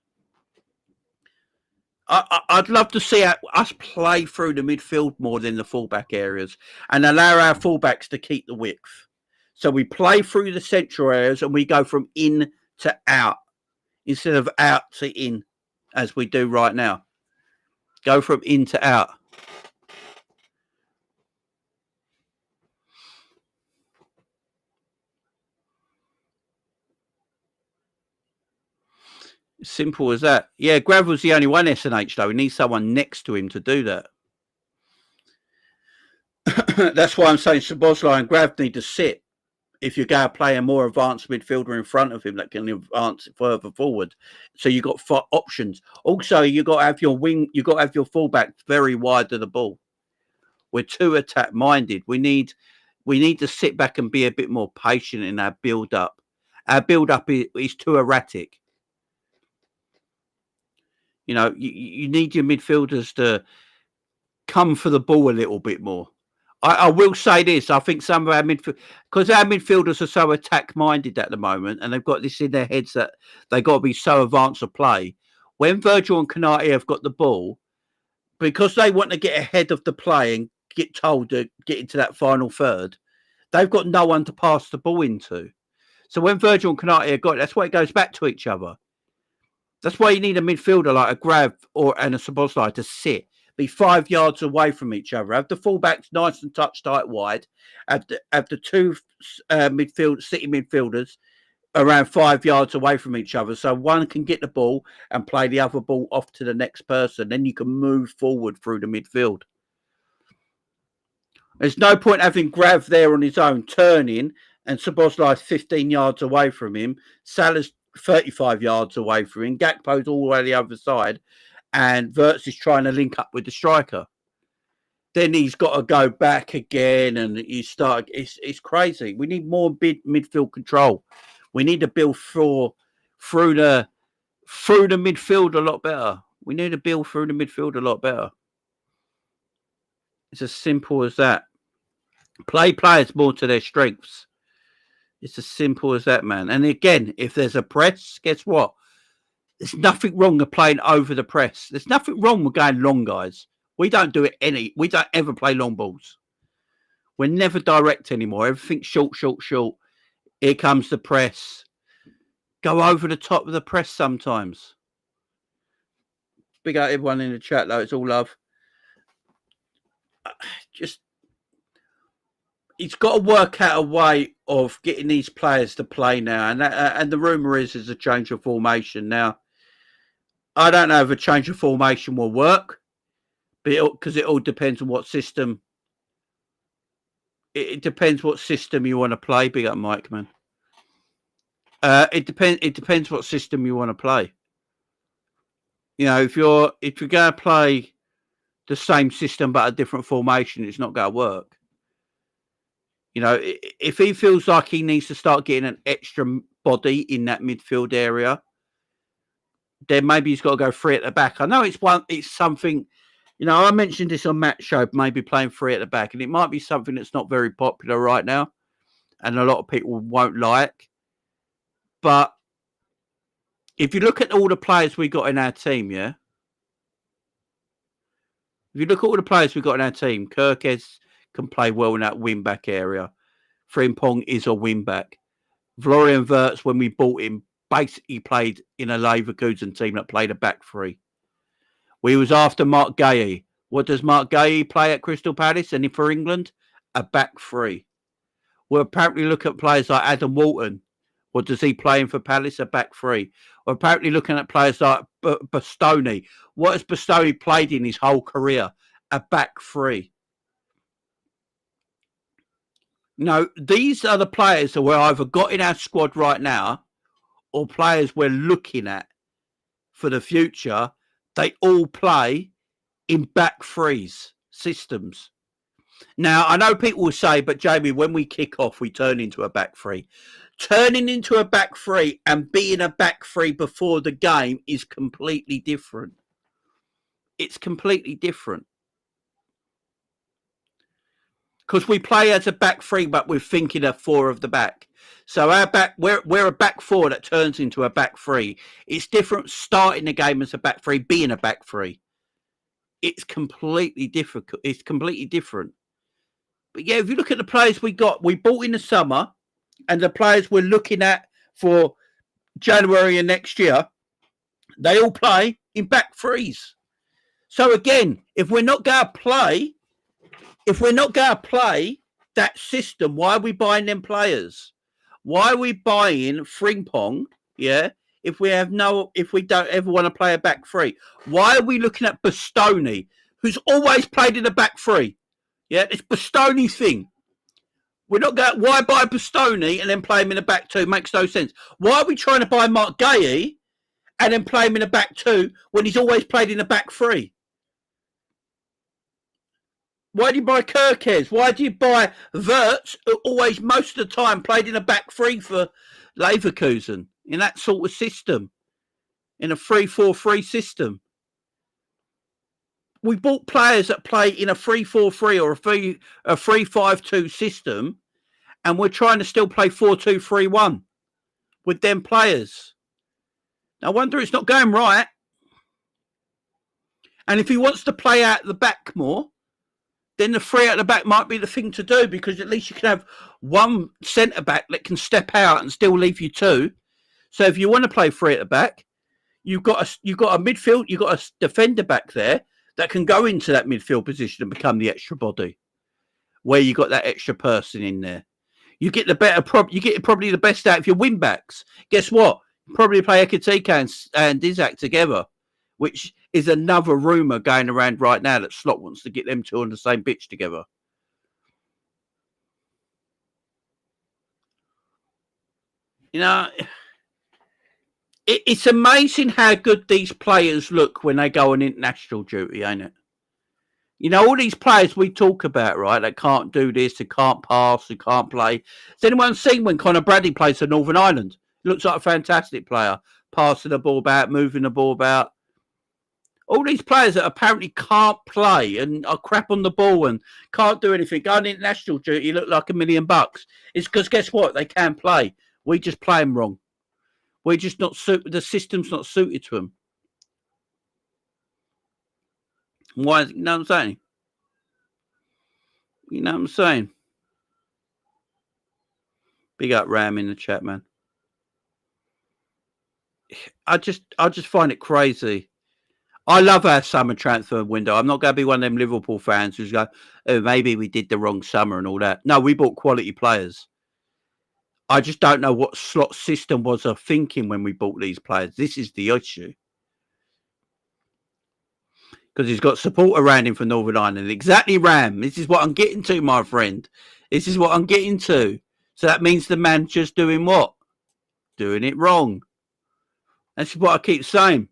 I'd love to see us play through the midfield more than the fullback areas and allow our fullbacks to keep the width. So we play through the central areas and we go from in to out instead of out to in as we do right now. Go from in to out. Simple as that. Yeah, Gravel's the only one SNH though. We need someone next to him to do that. That's why I'm saying Szoboszlai and Grav need to sit. If you're going to play a more advanced midfielder in front of him that can advance further forward, so you've got options. Also, you've got to have your fullback very wide of the ball. We're too attack minded. We need to sit back and be a bit more patient in our build up. Our build up is too erratic. You know, you need your midfielders to come for the ball a little bit more. I will say this. I think some of our because our midfielders are so attack-minded at the moment, and they've got this in their heads that they've got to be so advanced to play. When Virgil and Konate have got the ball, because they want to get ahead of the play and get told to get into that final third, they've got no one to pass the ball into. So when Virgil and Konate have got it, that's why it goes back to each other. That's why you need a midfielder like a Grav and a Szoboszlai to sit, be 5 yards away from each other. Have the fullbacks nice and touch tight wide. Have the two sitting midfielders around 5 yards away from each other, so one can get the ball and play the other ball off to the next person. Then you can move forward through the midfield. There's no point having Grav there on his own, turning, and Szoboszlai's 15 yards away from him. Salah's 35 yards away from him. Gakpo's all the way the other side, and Wirtz is trying to link up with the striker. Then he's got to go back again, and you start. It's crazy. We need more midfield control. We need to build through the midfield a lot better. We need to build through the midfield a lot better. It's as simple as that. Play players more to their strengths. It's as simple as that, man. And again, if there's a press, guess what? There's nothing wrong with playing over the press. There's nothing wrong with going long, guys. We don't do it we don't ever play long balls. We're never direct anymore. Everything's short, short, short. Here comes the press. Go over the top of the press sometimes. Big up everyone in the chat, though. It's all love. He's got to work out a way of getting these players to play now. And the rumour is there's a change of formation. Now, I don't know if a change of formation will work, because it all depends on what system. It depends what system you want to play. Big up, Mike, man. It depends what system you want to play. You know, if you're going to play the same system but a different formation, it's not going to work. You know, if he feels like he needs to start getting an extra body in that midfield area, then maybe he's got to go free at the back. I know it's something. You know, I mentioned this on Matt's show, maybe playing free at the back, and it might be something that's not very popular right now, and a lot of people won't like. But if you look at all the players we got in our team, yeah? If you look at all the players we got in our team, Kirkes can play well in that wing-back area. Frimpong is a wing-back. Florian Wirtz, when we bought him, basically played in a Leverkusen team that played a back three. We was after Mark Gay. What does Mark Gay play at Crystal Palace and for England? A back three. We're apparently looking at players like Adam Walton. What does he play in for Palace? A back three. We're apparently looking at players like Bastoni. What has Bastoni played in his whole career? A back three. No, these are the players that we're either got in our squad right now or players we're looking at for the future. They all play in back threes systems. Now, I know people will say, but Jamie, when we kick off, we turn into a back three. Turning into a back three and being a back three before the game is completely different. It's completely different. Because we play as a back three, but we're thinking of four of the back. So our back, we're a back four that turns into a back three. It's different starting the game as a back three, being a back three. It's completely difficult. It's completely different. But yeah, if you look at the players we bought in the summer, and the players we're looking at for January and next year, they all play in back threes. So again, if we're not going to play that system, why are we buying them players? Why are we buying Frimpong? Yeah, if we don't ever want to play a back three, why are we looking at Bastoni, who's always played in a back three? Yeah, it's Bastoni's thing. We're not going. Why buy Bastoni and then play him in a back two? Makes no sense. Why are we trying to buy Mark Gay and then play him in a back two when he's always played in a back three? Why do you buy Kirkes? Why do you buy Wirtz, who always, most of the time, played in a back three for Leverkusen, in that sort of system, in a 3-4-3 system? We bought players that play in a 3-4-3 or a 3-5-2 system, and we're trying to still play 4-2-3-1 with them players. No wonder it's not going right. And if he wants to play out the back more, then the three at the back might be the thing to do, because at least you can have one centre-back that can step out and still leave you two. So if you want to play three at the back, you've got a midfield, you've got a defender back there that can go into that midfield position and become the extra body, where you got that extra person in there. You get you get probably the best out of your win backs. Guess what? Probably play Ekatika and Isaac together, which is another rumour going around right now that Slot wants to get them two on the same pitch together. You know, it's amazing how good these players look when they go on international duty, ain't it? You know, all these players we talk about, right, that can't do this, they can't pass, they can't play. Has anyone seen when Conor Bradley plays for Northern Ireland? He looks like a fantastic player, passing the ball about, moving the ball about. All these players that apparently can't play and are crap on the ball and can't do anything, go on international duty, look like $1 million. It's because guess what? They can play. We just play them wrong. We're just not suited. The system's not suited to them. Why? You know what I'm saying? You know what I'm saying? Big up Ram in the chat, man. I just find it crazy. I love our summer transfer window. I'm not going to be one of them Liverpool fans who's going, oh, maybe we did the wrong summer and all that. No, we bought quality players. I just don't know what Slot system was of thinking when we bought these players. This is the issue. Because he's got support around him for Northern Ireland. Exactly, Ram. This is what I'm getting to, my friend. This is what I'm getting to. So that means the manager's doing what? Doing it wrong. That's what I keep saying.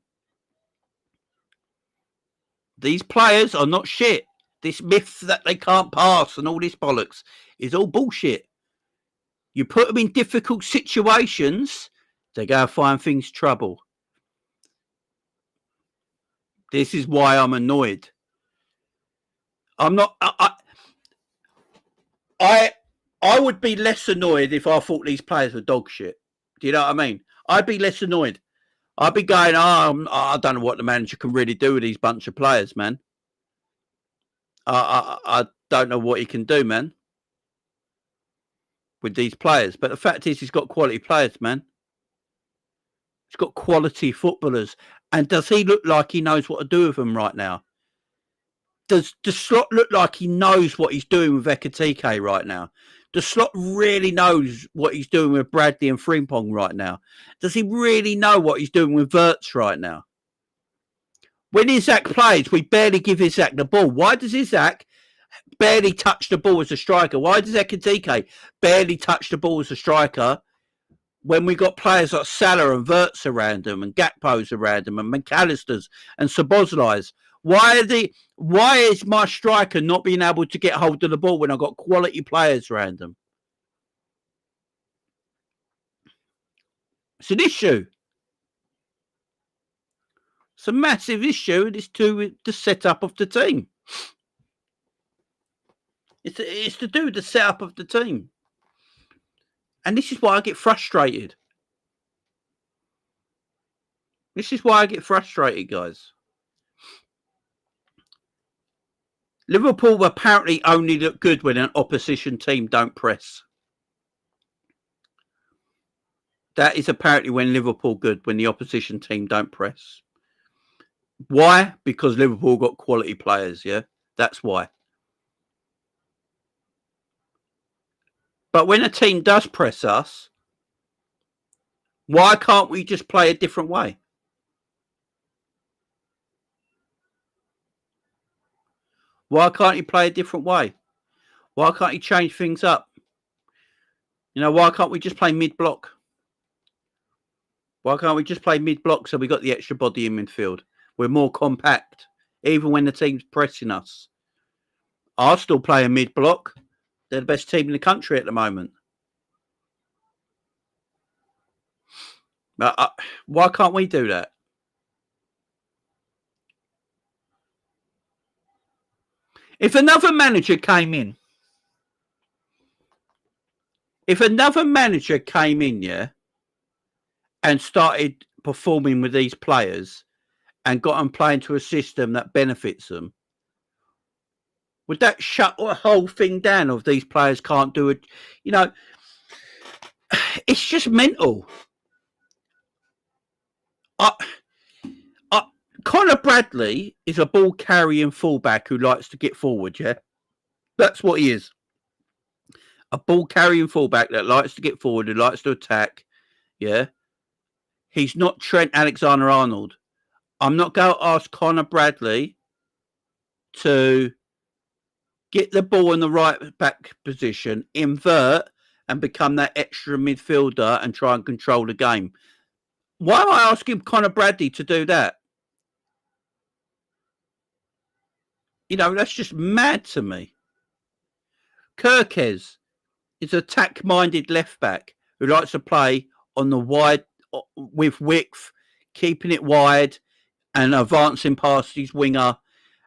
These players are not shit. This myth that they can't pass and all this bollocks is all bullshit. You put them in difficult situations, they go find things trouble. This is why I'm annoyed. I'm not. I would be less annoyed if I thought these players were dog shit. Do you know what I mean? I'd be less annoyed. I'd be going, I don't know what the manager can really do with these bunch of players, man. I don't know what he can do, man, with these players. But the fact is, he's got quality players, man. He's got quality footballers. And does he look like he knows what to do with them right now? Does Slot look like he knows what he's doing with Ekatike right now? Does Slot really knows what he's doing with Bradley and Frimpong right now? Does he really know what he's doing with Wirtz right now? When Isaac plays, we barely give Isaac the ball. Why does Isaac barely touch the ball as a striker? Why does Ekatike barely touch the ball as a striker when we got players like Salah and Wirtz around them and Gakpo's around them and McAllister's and Szoboszlai's? Why is my striker not being able to get hold of the ball when I've got quality players around them? It's an issue. It's a massive issue, and it's to the setup of the team. It's to do with the setup of the team. And this is why I get frustrated. This is why I get frustrated, guys. Liverpool apparently only look good when an opposition team don't press. That is apparently when Liverpool good, when the opposition team don't press. Why? Because Liverpool got quality players, yeah? That's why. But when a team does press us, why can't we just play a different way? Why can't you play a different way? Why can't you change things up? You know, why can't we just play mid-block? Why can't we just play mid-block so we got the extra body in midfield? We're more compact, even when the team's pressing us. Arsenal play a mid-block. They're the best team in the country at the moment. But why can't we do that? If another manager came in, yeah, and started performing with these players and got them playing to a system that benefits them, would that shut the whole thing down of these players can't do it? You know, it's just mental. Conor Bradley is a ball-carrying fullback who likes to get forward, yeah? That's what he is. a ball carrying fullback that likes to get forward, who likes to attack. Yeah. He's not Trent Alexander-Arnold. I'm not going to ask Connor Bradley to get the ball in the right back position, invert, and become that extra midfielder and try and control the game. Why am I asking Connor Bradley to do that? You know, that's just mad to me. Kirkes is an attack-minded left back who likes to play on the wide with width, keeping it wide and advancing past his winger,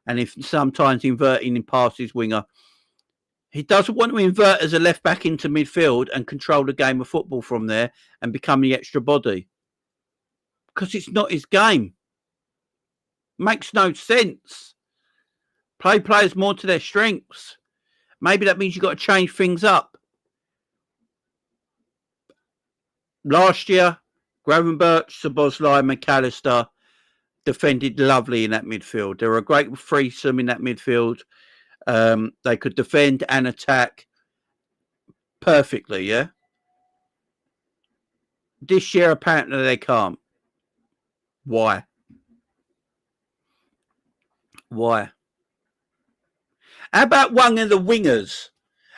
and if sometimes inverting past his winger. He doesn't want to invert as a left back into midfield and control the game of football from there and become the extra body, because it's not his game. Makes no sense. Play players more to their strengths. Maybe that means you've got to change things up. Last year, Gravenberch, Szoboszlai, McAllister defended lovely in that midfield. They were a great threesome in that midfield. They could defend and attack perfectly, yeah? This year, apparently, they can't. Why? Why? How about one of the wingers?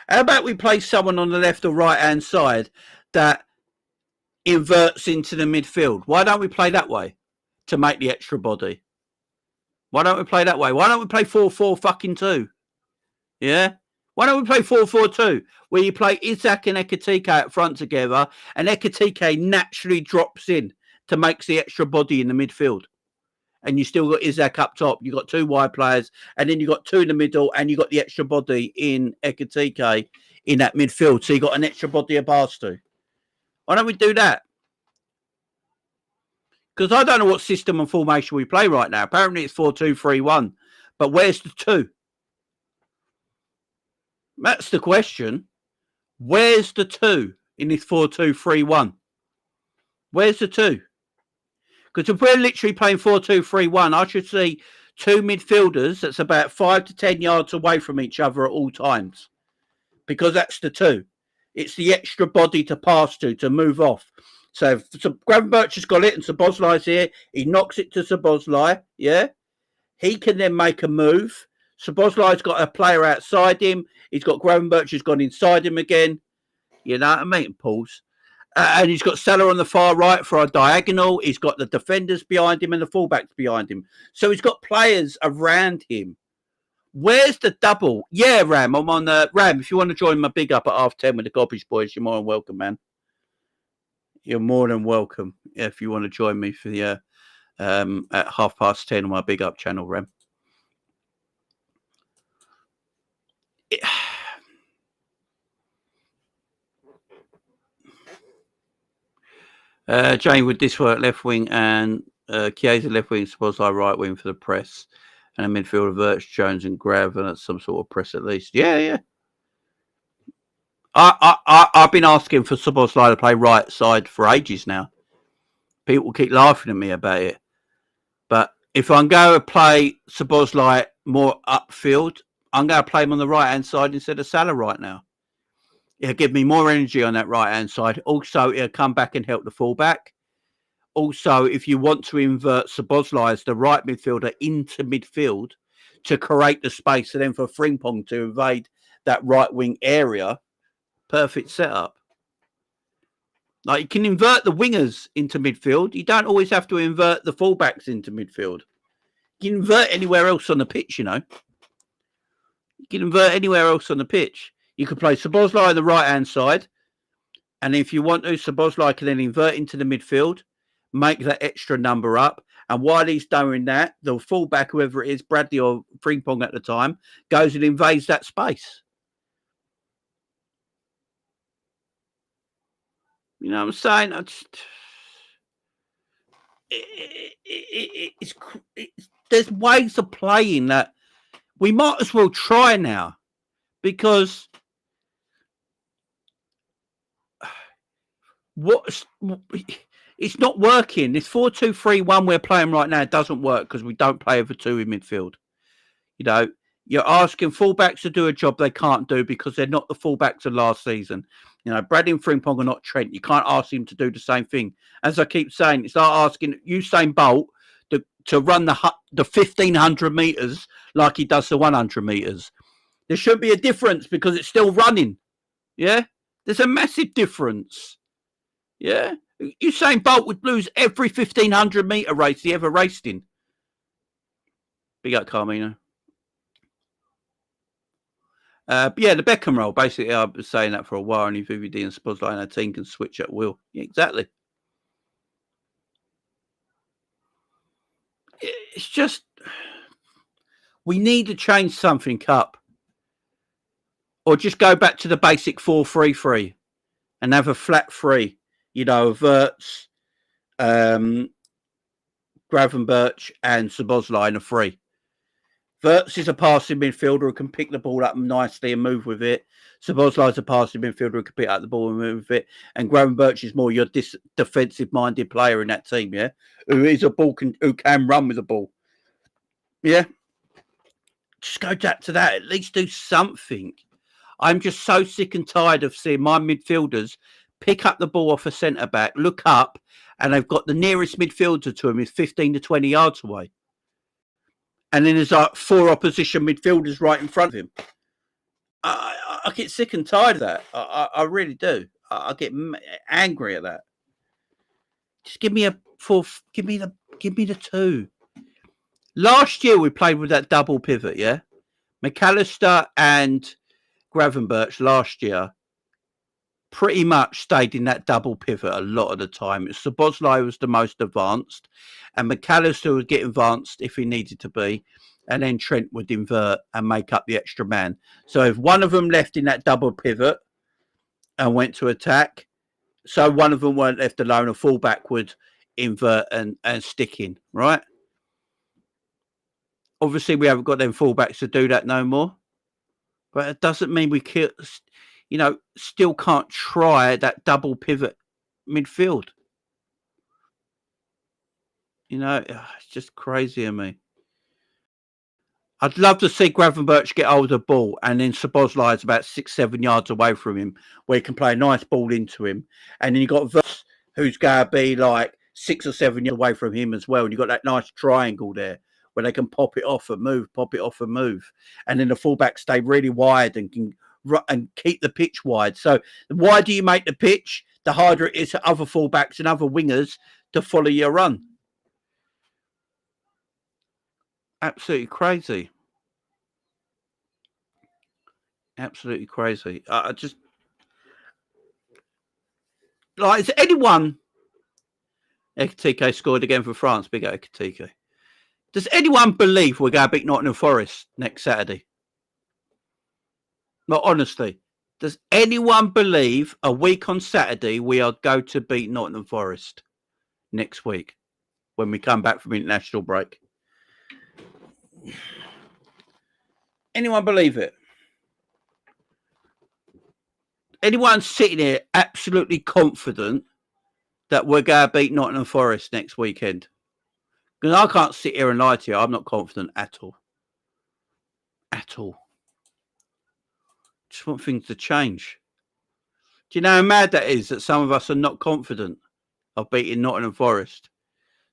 How about we play someone on the left or right-hand side that inverts into the midfield? Why don't we play that way to make the extra body? Why don't we play that way? Why don't we play 4-4-2? Yeah? Why don't we play 4-4-2, where you play Isak and Ekitike up front together, and Ekitike naturally drops in to make the extra body in the midfield? And you still got Isak up top. You've got two wide players, and then you've got two in the middle, and you've got the extra body in Ekitike in that midfield. So you've got an extra body to pass to. Why don't we do that? Because I don't know what system and formation we play right now. Apparently it's 4-2-3-1. But where's the two? That's the question. Where's the two in this 4-2-3-1? Where's the two? Because if we're literally playing 4-2-3-1, I should see two midfielders that's about 5 to 10 yards away from each other at all times. Because that's the two. It's the extra body to pass to move off. So if Gravenberch has got it and Szoboszlai's here, he knocks it to Szoboszlai, yeah? He can then make a move. Szoboszlai's got a player outside him. He's got Gravenberch who's gone inside him again. You know what I mean? Pause. And he's got Salah on the far right for a diagonal. He's got the defenders behind him and the fullbacks behind him. So he's got players around him. Where's the double? Yeah, Ram, I'm on the... Ram, if you want to join my big up at 10:30 with the Gobbish boys, you're more than welcome, man. You're more than welcome if you want to join me for the at 10:30 on my big up channel, Ram. Jane, would this work left wing and Chiesa left wing, Szoboszlai right wing for the press, and a midfield of Virch, Jones and Grav, and some sort of press at least? Yeah. I've been asking for Szoboszlai to play right side for ages now. People keep laughing at me about it. But if I'm going to play Szoboszlai more upfield, I'm going to play him on the right-hand side instead of Salah right now. It'll give me more energy on that right-hand side. Also, it'll come back and help the fullback. Also, if you want to invert Szoboszlai as the right midfielder into midfield to create the space and then for Frimpong to invade that right wing area, perfect setup. Like, you can invert the wingers into midfield. You don't always have to invert the fullbacks into midfield. You can invert anywhere else on the pitch, you know. You can invert anywhere else on the pitch. You could play Szoboszlai on the right-hand side. And if you want to, Szoboszlai can then invert into the midfield, make that extra number up. And while he's doing that, the fullback, whoever it is, Bradley or Frimpong at the time, goes and invades that space. You know what I'm saying? There's ways of playing that we might as well try now, because it's not working. This 4-2-3-1 we're playing right now doesn't work because we don't play over two in midfield. You know, You're asking fullbacks to do a job they can't do because they're not the fullbacks of last season. You know, Bradley and Frimpong are not Trent. You can't ask him to do the same thing. As I keep saying, it's like asking Usain Bolt to run the 1,500 metres like he does the 100 metres. There should be a difference because it's still running. Yeah? There's a massive difference. Yeah? Usain Bolt would lose every 1,500 metre race he ever raced in. Big up, Carmino. But yeah, the Beckham role, basically, I've been saying that for a while, and if VVD and Spozline and our team can switch at will. Yeah, exactly. It's just, we need to change something up. Or just go back to the basic 4-3-3 and have a flat three. You know, Verts, Gravenberch and Szoboszlai are free. Verts is a passing midfielder who can pick the ball up nicely and move with it. Szoboszlai is a passing midfielder who can pick up the ball and move with it. And Gravenberch is more your defensive-minded player in that team, yeah? Who can run with the ball. Yeah? Just go back to that. At least do something. I'm just so sick and tired of seeing my midfielders pick up the ball off a centre-back, look up, and they've got the nearest midfielder to him is 15 to 20 yards away. And then there's like 4 opposition midfielders right in front of him. I get sick and tired of that. I really do. I get angry at that. Just give me a 4. Give me the 2. Last year we played with that double pivot. Yeah, McAllister and Gravenberch last year pretty much stayed in that double pivot a lot of the time. Szoboszlai was the most advanced, and McAllister would get advanced if he needed to be, and then Trent would invert and make up the extra man. So if one of them left in that double pivot and went to attack, so one of them weren't left alone, a fullback would invert and stick in, right? Obviously, we haven't got them fullbacks to do that no more, but it doesn't mean we can't, still can't try that double pivot midfield. It's just crazy of me. I'd love to see Gravenberch get hold of the ball and then Szoboszlai is about 6-7 yards away from him where he can play a nice ball into him. And then you've got Verts who's going to be like 6 or 7 yards away from him as well. And you've got that nice triangle there where they can pop it off and move. And then the fullbacks stay really wide and can keep the pitch wide. So the wider you make the pitch, the harder it is for other fullbacks and other wingers to follow your run. Absolutely crazy. Absolutely crazy. I just like, is anyone? Ekitike scored again for France. Big Ekitike. Does anyone believe we're going to beat Nottingham Forest next Saturday? No, honestly, does anyone believe a week on Saturday we are going to beat Nottingham Forest next week when we come back from international break? Anyone believe it? Anyone sitting here absolutely confident that we're going to beat Nottingham Forest next weekend? Because I can't sit here and lie to you. I'm not confident at all. At all. Just want things to change. Do you know how mad that is that some of us are not confident of beating Nottingham Forest?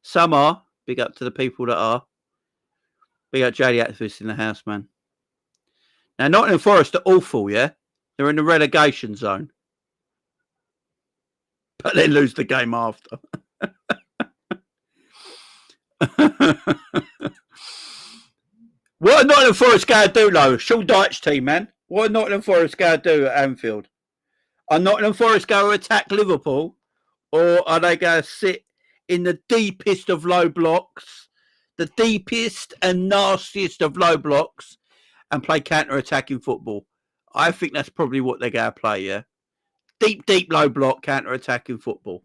Some are. Big up to the people that are. Big up JD activists in the house, man. Now, Nottingham Forest are awful, yeah? They're in the relegation zone. But they lose the game after. What are Nottingham Forest going to do, though? Sean Dyche's team, man. What are Nottingham Forest going to do at Anfield? Are Nottingham Forest going to attack Liverpool? Or are they going to sit in the deepest of low blocks, the deepest and nastiest of low blocks, and play counter-attacking football? I think that's probably what they're going to play, yeah? Deep, low block, counter-attacking football.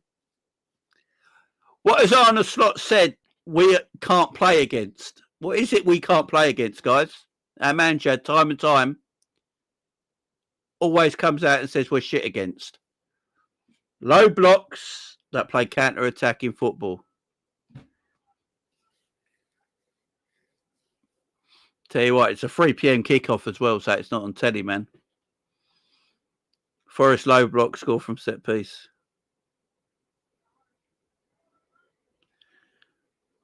What has Arne Slot said we can't play against? What is it we can't play against, guys? Our manager, time and time, always comes out and says we're shit against. Low blocks that play counter-attacking football. Tell you what, it's a 3 p.m. kickoff as well, so it's not on telly, man. Forest low block score from set piece.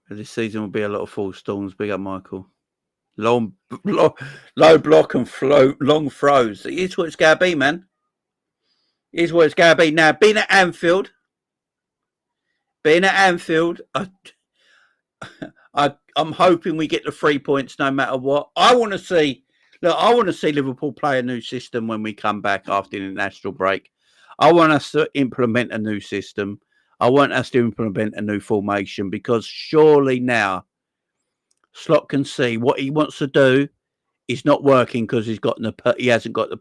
This season will be a lot of full storms. Big up, Michael. Low block and long throws. Here's what it's going to be, man. Here's what it's going to be. Now, being at Anfield, I'm hoping we get the 3 points no matter what. I want to see Liverpool play a new system when we come back after the international break. I want us to implement a new system. I want us to implement a new formation, because surely now Slot can see what he wants to do is not working because he hasn't got the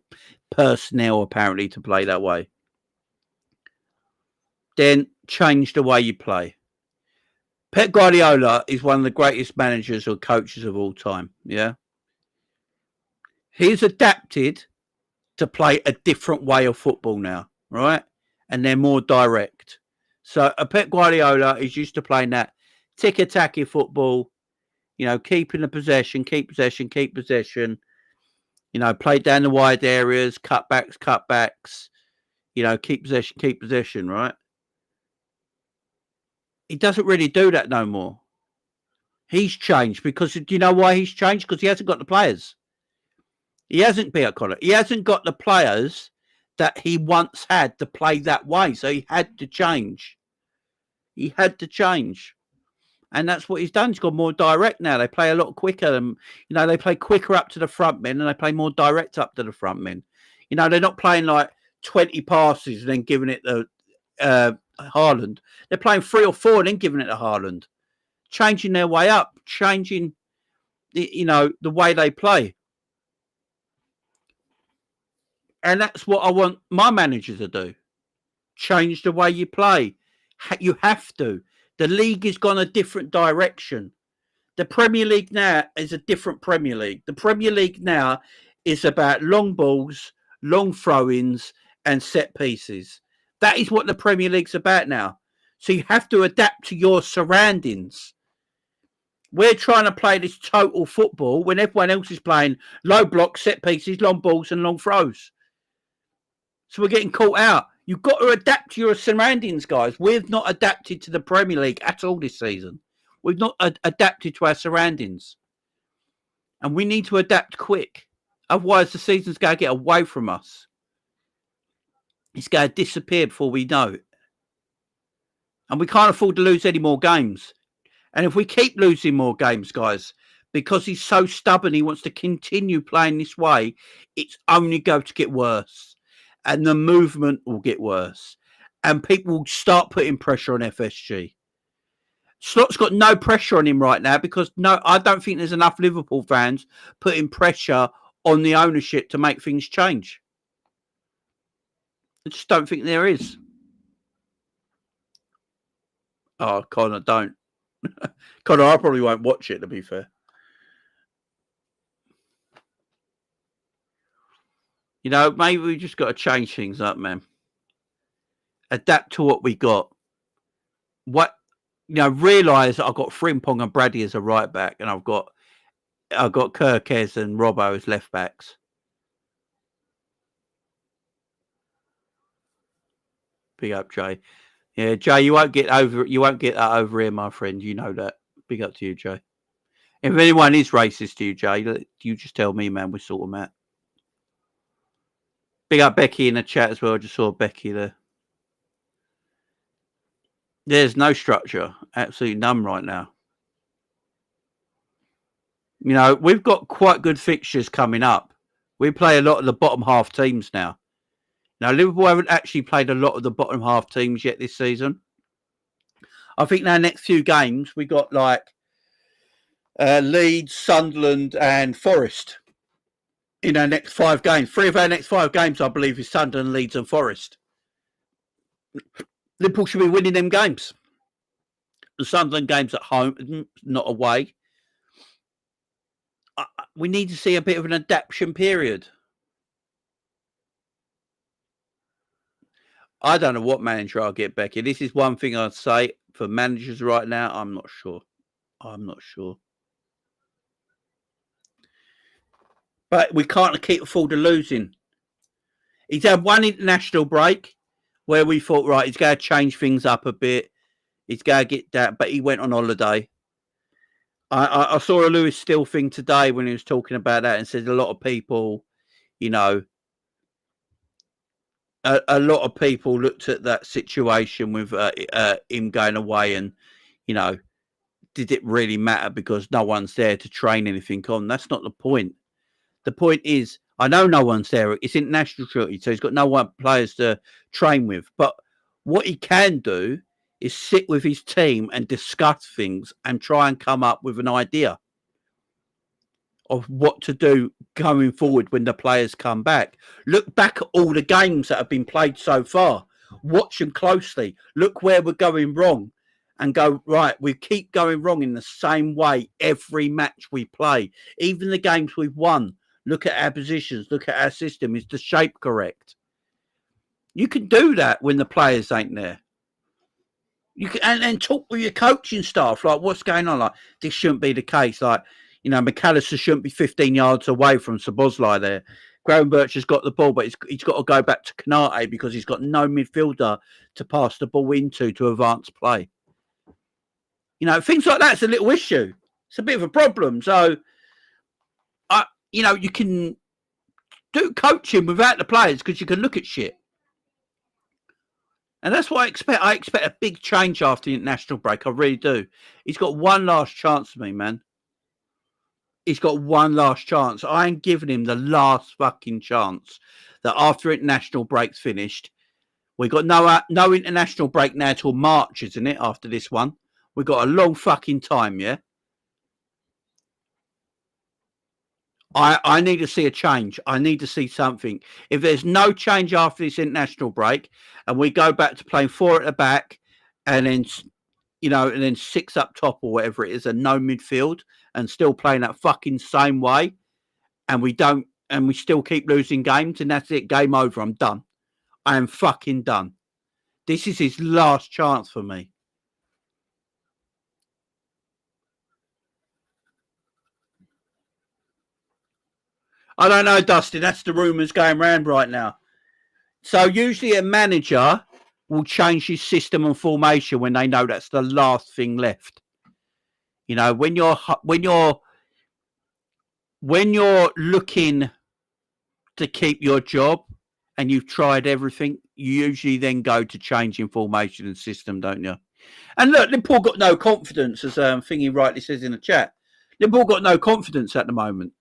personnel apparently to play that way. Then change the way you play. Pep Guardiola is one of the greatest managers or coaches of all time. Yeah. He's adapted to play a different way of football now, right? And they're more direct. So Pep Guardiola is used to playing that tick-tacky football, keeping the possession, keep possession, play down the wide areas, cutbacks, keep possession, right? He doesn't really do that no more. He's changed because, do you know why he's changed? Because he hasn't got the players. He hasn't got the players that he once had to play that way. So he had to change. And that's what he's done. He's gone more direct now. They play a lot quicker. And, they play quicker up to the front men, and they play more direct up to the front men. They're not playing like 20 passes and then giving it to Haaland. They're playing 3 or 4 and then giving it to Haaland. Changing their way up. Changing, the way they play. And that's what I want my manager to do. Change the way you play. You have to. The league has gone a different direction. The Premier League now is a different Premier League. The Premier League now is about long balls, long throw-ins, and set pieces. That is what the Premier League's about now. So you have to adapt to your surroundings. We're trying to play this total football when everyone else is playing low blocks, set pieces, long balls, and long throws. So we're getting caught out. You've got to adapt to your surroundings, guys. We've not adapted to the Premier League at all this season. We've not adapted to our surroundings. And we need to adapt quick. Otherwise, the season's going to get away from us. It's going to disappear before we know it. And we can't afford to lose any more games. And if we keep losing more games, guys, because he's so stubborn, he wants to continue playing this way, it's only going to get worse. And the movement will get worse. And people will start putting pressure on FSG. Slot's got no pressure on him right now because I don't think there's enough Liverpool fans putting pressure on the ownership to make things change. I just don't think there is. Oh, Connor, don't. Connor, I probably won't watch it, to be fair. Maybe we just got to change things up, man. Adapt to what we got. Realise that I've got Frimpong and Brady as a right back, and I've got Kirkez and Robbo as left backs. Big up, Jay. Yeah, Jay, you won't get that over here, my friend. You know that. Big up to you, Jay. If anyone is racist to you, Jay, you just tell me, man. We sort them out. Big up Becky in the chat as well. I just saw Becky there. There's no structure. Absolutely none right now. We've got quite good fixtures coming up. We play a lot of the bottom half teams now. Now, Liverpool haven't actually played a lot of the bottom half teams yet this season. I think our next few games, we got Leeds, Sunderland and Forest. In our next 5 games. 3 of our next 5 games, I believe, is Sunderland, Leeds and Forest. Liverpool should be winning them games. The Sunderland game's at home, not away. We need to see a bit of an adaptation period. I don't know what manager I'll get, Becky. This is one thing I'd say for managers right now. I'm not sure. but we can't keep afford to losing. He's had one international break where we thought, right, he's going to change things up a bit. He's going to get that, but he went on holiday. I saw a Lewis Steele thing today when he was talking about that and said a lot of people, you know, a lot of people looked at that situation with him going away and, you know, did it really matter because no one's there to train anything on? That's not the point. The point is, I know no one's there. It's international treaty, so he's got no one players to train with. But what he can do is sit with his team and discuss things and try and come up with an idea of what to do going forward when the players come back. Look back at all the games that have been played so far. Watch them closely. Look where we're going wrong and go, right, we keep going wrong in the same way every match we play. Even the games we've won. Look at our positions. Look at our system. Is the shape correct? You can do that when the players ain't there. You can and talk with your coaching staff. Like, what's going on? Like, this shouldn't be the case. Like, you know, McAllister shouldn't be 15 yards away from Szoboszlai there. Graham Birch has got the ball, but he's got to go back to Canate because he's got no midfielder to pass the ball into to advance play. You know, things like that's a little issue. It's a bit of a problem. So, you know, you can do coaching without the players because you can look at shit. And that's what I expect. I expect a big change after the international break. I really do. He's got one last chance for me, man. He's got one last chance. I ain't giving him the last fucking chance that after international break's finished. We've got no international break now till March, isn't it, after this one? We've got a long fucking time, yeah? I need to see a change. I need to see something. If there's no change after this international break and we go back to playing 4 at the back and then, you know, and then 6 up top or whatever it is and no midfield and still playing that fucking same way and we still keep losing games and that's it, game over, I'm done. I am fucking done. This is his last chance for me. I don't know, Dustin. That's the rumours going around right now. So usually a manager will change his system and formation when they know that's the last thing left. You know, when you're looking to keep your job and you've tried everything, you usually then go to changing formation and system, don't you? And look, Liverpool got no confidence, as Thingy rightly says in the chat. Liverpool got no confidence at the moment,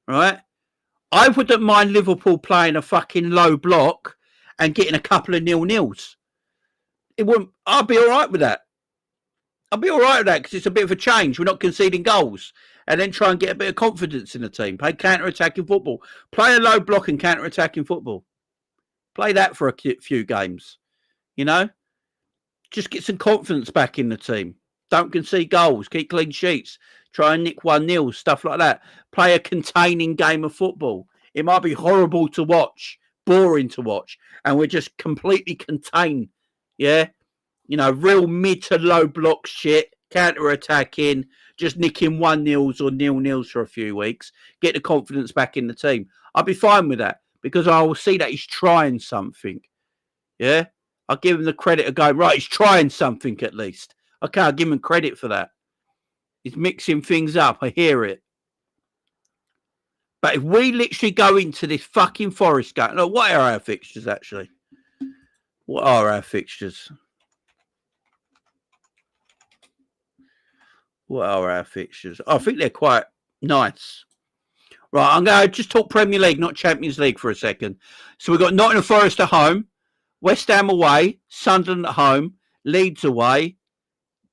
right? I wouldn't mind Liverpool playing a fucking low block and getting a couple of 0-0s. It wouldn't. I'd be all right with that. I'd be all right with that because it's a bit of a change. We're not conceding goals, and then try and get a bit of confidence in the team. Play counter-attacking football. Play a low block and counter-attacking football. Play that for a few games. You know, just get some confidence back in the team. Don't concede goals. Keep clean sheets. Try and nick 1-0, stuff like that. Play a containing game of football. It might be horrible to watch, boring to watch, and we're just completely contained. Yeah? You know, real mid to low block shit, counter-attacking, just nicking 1-0s or 0-0s for a few weeks. Get the confidence back in the team. I'll be fine with that because I will see that he's trying something. Yeah? I'll give him the credit of going, right, he's trying something at least. Okay, I'll give him credit for that. He's mixing things up. I hear it. But if we literally go into this fucking Forest game... Look, what are our fixtures, actually? What are our fixtures? What are our fixtures? I think they're quite nice. Right, I'm going to just talk Premier League, not Champions League for a second. So we've got Nottingham Forest at home, West Ham away, Sunderland at home, Leeds away,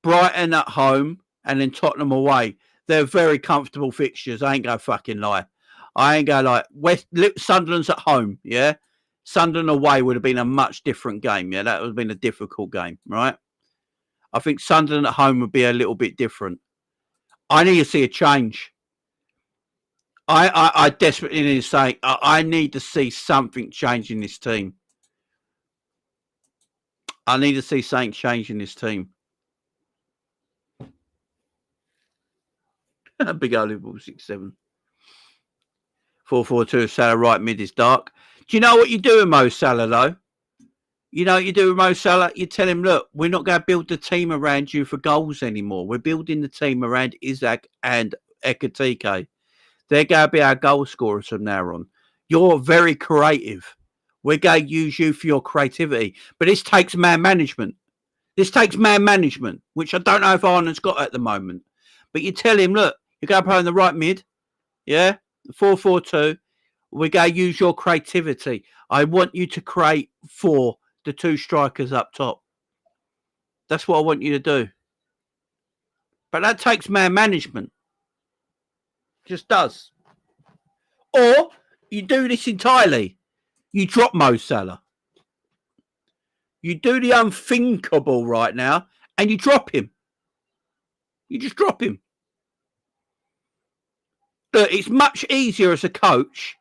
Brighton at home, and then Tottenham away. They're very comfortable fixtures. I ain't going to fucking lie. I ain't going to lie. Sunderland's at home, yeah? Sunderland away would have been a much different game, yeah? That would have been a difficult game, right? I think Sunderland at home would be a little bit different. I need to see a change. I desperately need to say, I need to see something change in this team. I need to see something change in this team. Big old Liverpool 6-7. 4-4-2, Salah right mid is dark. Do you know what you do with Mo Salah, though? You know what you do with Mo Salah? You tell him, look, we're not going to build the team around you for goals anymore. We're building the team around Isaac and Ekitike. They're going to be our goal scorers from now on. You're very creative. We're going to use you for your creativity. But this takes man management. Which I don't know if Arne's got at the moment. But you tell him, look, you're going to play on the right mid. Yeah? 4-4-2. We're going to use your creativity. I want you to create for the two strikers up top. That's what I want you to do. But that takes man management. Just does. Or you do this entirely. You drop Mo Salah. You do the unthinkable right now and you drop him. You just drop him. Look, it's much easier as a coach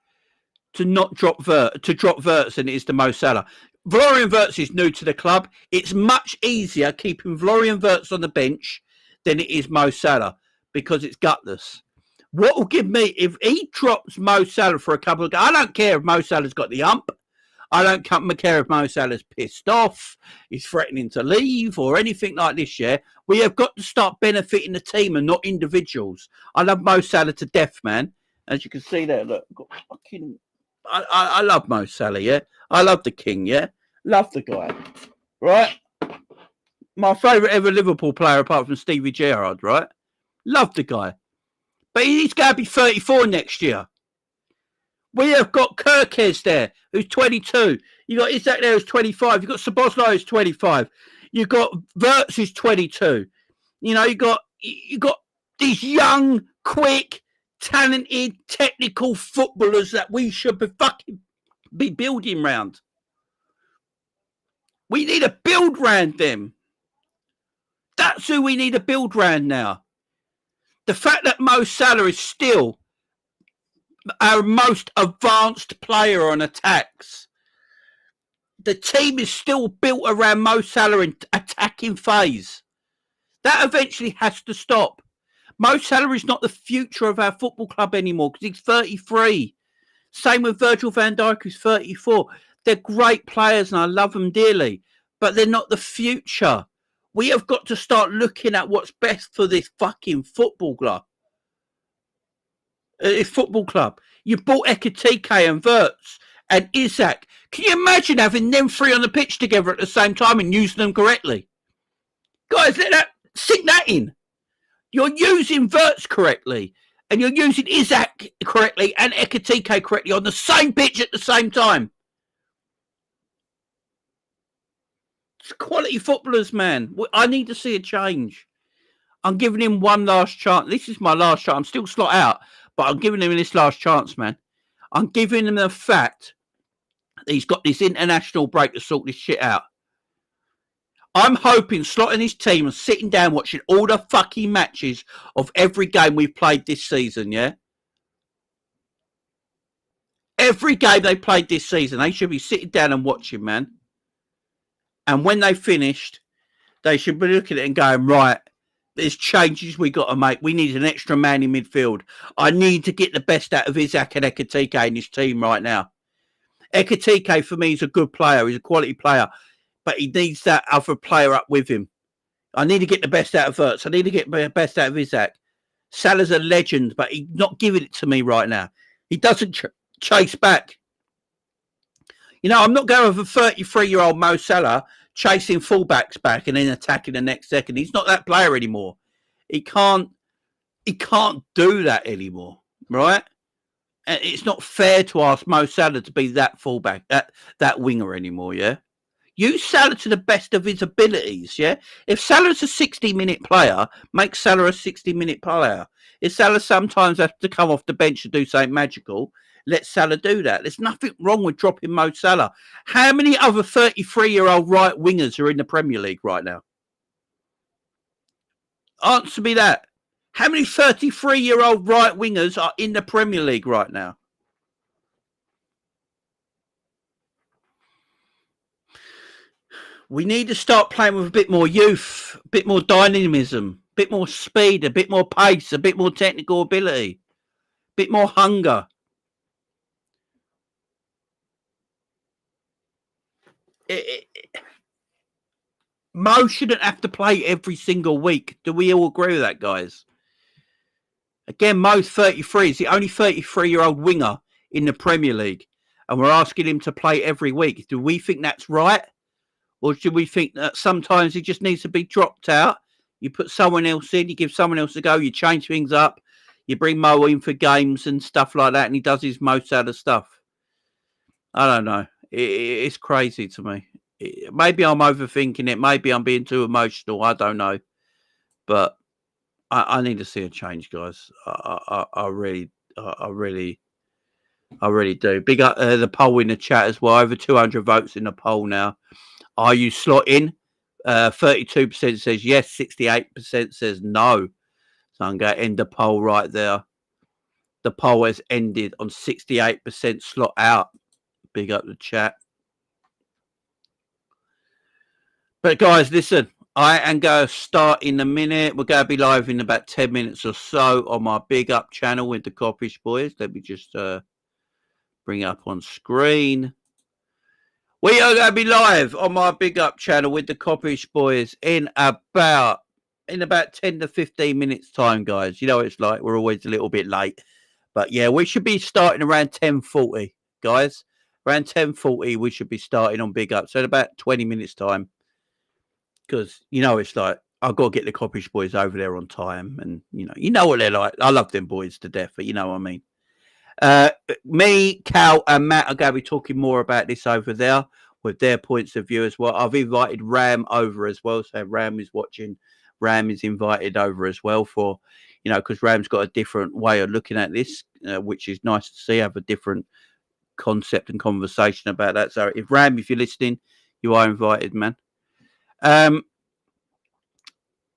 to not drop Wirtz than it is to Mo Salah. Florian Wirtz is new to the club. It's much easier keeping Florian Wirtz on the bench than it is Mo Salah because it's gutless. What will give me, if he drops Mo Salah for a couple of games, I don't care if Mo Salah's got the ump. I don't care if Mo Salah's pissed off, he's threatening to leave or anything like this, yeah? We have got to start benefiting the team and not individuals. I love Mo Salah to death, man. As you can see there, look, I love Mo Salah, yeah? I love the king, yeah? Love the guy, right? My favourite ever Liverpool player apart from Stevie Gerrard, right? Love the guy. But he's going to be 34 next year. We have got Kirkes there, who's 22. You got Isaac there, who's 25. You got Szoboszlai, who's 25. You got Wirtz, who's 22. You know, you got these young, quick, talented, technical footballers that we should be building round. We need to build round them. That's who we need to build round now. The fact that Mo Salah is still our most advanced player on attacks. The team is still built around Mo Salah in attacking phase. That eventually has to stop. Mo Salah is not the future of our football club anymore because he's 33. Same with Virgil van Dijk, who's 34. They're great players and I love them dearly, but they're not the future. We have got to start looking at what's best for this fucking football club. Football club. You bought Ekitike and Wirtz and Isaac. Can you imagine having them three on the pitch together at the same time and using them correctly? Guys, sink that in. You're using Wirtz correctly and you're using Isaac correctly and Ekitike correctly on the same pitch at the same time. It's quality footballers, man. I need to see a change. I'm giving him one last chance. This is my last chance. I'm still slot out, but I'm giving him this last chance, man. I'm giving him the fact that he's got this international break to sort this shit out. I'm hoping slotting his team and sitting down watching all the fucking matches of every game we've played this season, yeah? Every game they played this season, they should be sitting down and watching, man. And when they finished, they should be looking at it and going, right, there's changes we got to make. We need an extra man in midfield. I need to get the best out of Isaac and Ekitike in his team right now. Ekitike, for me, is a good player. He's a quality player. But he needs that other player up with him. I need to get the best out of Wirtz. I need to get the best out of Isaac. Salah's a legend, but he's not giving it to me right now. He doesn't chase back. You know, I'm not going with a 33-year-old Mo Salah chasing fullbacks back and then attacking the next second. He's not that player anymore. He can't do that anymore, right? And it's not fair to ask Mo Salah to be that fullback, that winger anymore, yeah? Use Salah to the best of his abilities, yeah? If Salah's a 60-minute player, make Salah a 60-minute player. If Salah sometimes has to come off the bench to do something magical, let Salah do that. There's nothing wrong with dropping Mo Salah. How many other 33-year-old right wingers are in the Premier League right now? Answer me that. How many 33-year-old right wingers are in the Premier League right now? We need to start playing with a bit more youth, a bit more dynamism, a bit more speed, a bit more pace, a bit more technical ability, a bit more hunger. Mo shouldn't have to play every single week. Do we all agree with that, guys? Again, Mo's 33. He's the only 33-year-old winger in the Premier League. And we're asking him to play every week. Do we think that's right? Or do we think that sometimes he just needs to be dropped out? You put someone else in, you give someone else a go, you change things up, you bring Mo in for games and stuff like that, and he does his most out of stuff. I don't know. It's crazy to me. Maybe I'm overthinking it. Maybe I'm being too emotional. I don't know. But I need to see a change, guys. I really do. Big up the poll in the chat as well. Over 200 votes in the poll now. Are you slotting? 32% says yes. 68% says no. So I'm going to end the poll right there. The poll has ended on 68% slot out. Big up the chat. But guys, listen, I am going to start in a minute. We're going to be live in about 10 minutes or so on my Big Up channel with the Coppish Boys. Let me just bring it up on screen. We are going to be live on my Big Up channel with the Coppish Boys in about 10 to 15 minutes time, guys. You know what it's like. We're always a little bit late. But yeah, we should be starting around 10:40, guys. Around 10:40, we should be starting on Big Up. So in about 20 minutes time. Because, you know, it's like, I've got to get the Coppish Boys over there on time. And, you know what they're like. I love them boys to death, but you know what I mean. Me, Cal, and Matt are going to be talking more about this over there with their points of view as well. I've invited Ram over as well. So Ram is watching. Ram is invited over as well for, because Ram's got a different way of looking at this, which is nice to see. Have a different concept and conversation about that. So if Ram, if you're listening, you are invited, man.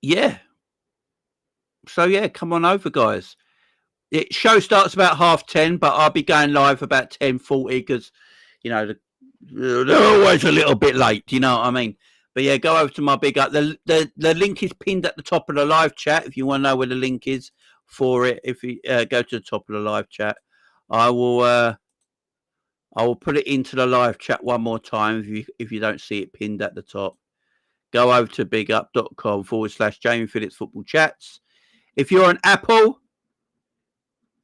Yeah. So yeah, come on over, guys. Show starts about 10:30, but I'll be going live about 10:40 because, they're always a little bit late. You know what I mean? But yeah, go over to my Big Up. The link is pinned at the top of the live chat. If you want to know where the link is for it, if you go to the top of the live chat, I will put it into the live chat one more time. If you don't see it pinned at the top, go over to bigup.com/Jamie Phillips Football Chats. If you're an Apple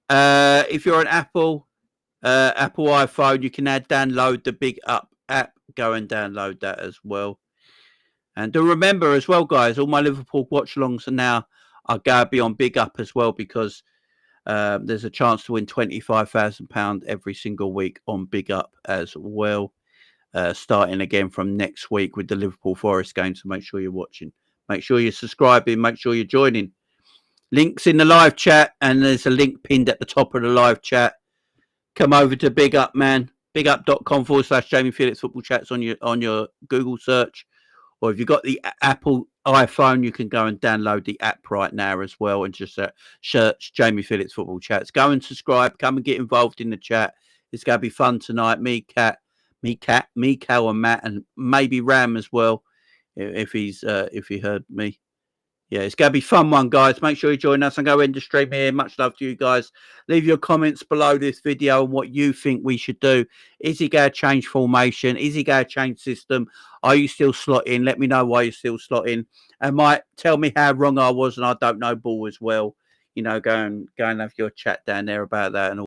Apple iPhone, you can download the Big Up app. Go and download that as well. And do remember as well, guys, all my Liverpool watch-alongs now are going to be on Big Up as well because there's a chance to win £25,000 every single week on Big Up as well. Starting again from next week with the Liverpool Forest game. So make sure you're watching. Make sure you're subscribing. Make sure you're joining. Links in the live chat, and there's a link pinned at the top of the live chat. Come over to Big Up, man. Bigup.com/Jamie Phillips Football Chats on your Google search. Or if you've got the Apple iPhone, you can go and download the app right now as well and just search Jamie Phillips Football Chats. Go and subscribe. Come and get involved in the chat. It's going to be fun tonight. Me, Cal, and Matt, and maybe Ram as well, if he heard me. Yeah, it's going to be fun one, guys. Make sure you join us and go end the stream here. Much love to you guys. Leave your comments below this video on what you think we should do. Is he going to change formation? Is he going to change system? Are you still slotting? Let me know why you're still slotting. And might tell me how wrong I was and I don't know ball as well. Go and have your chat down there about that and all.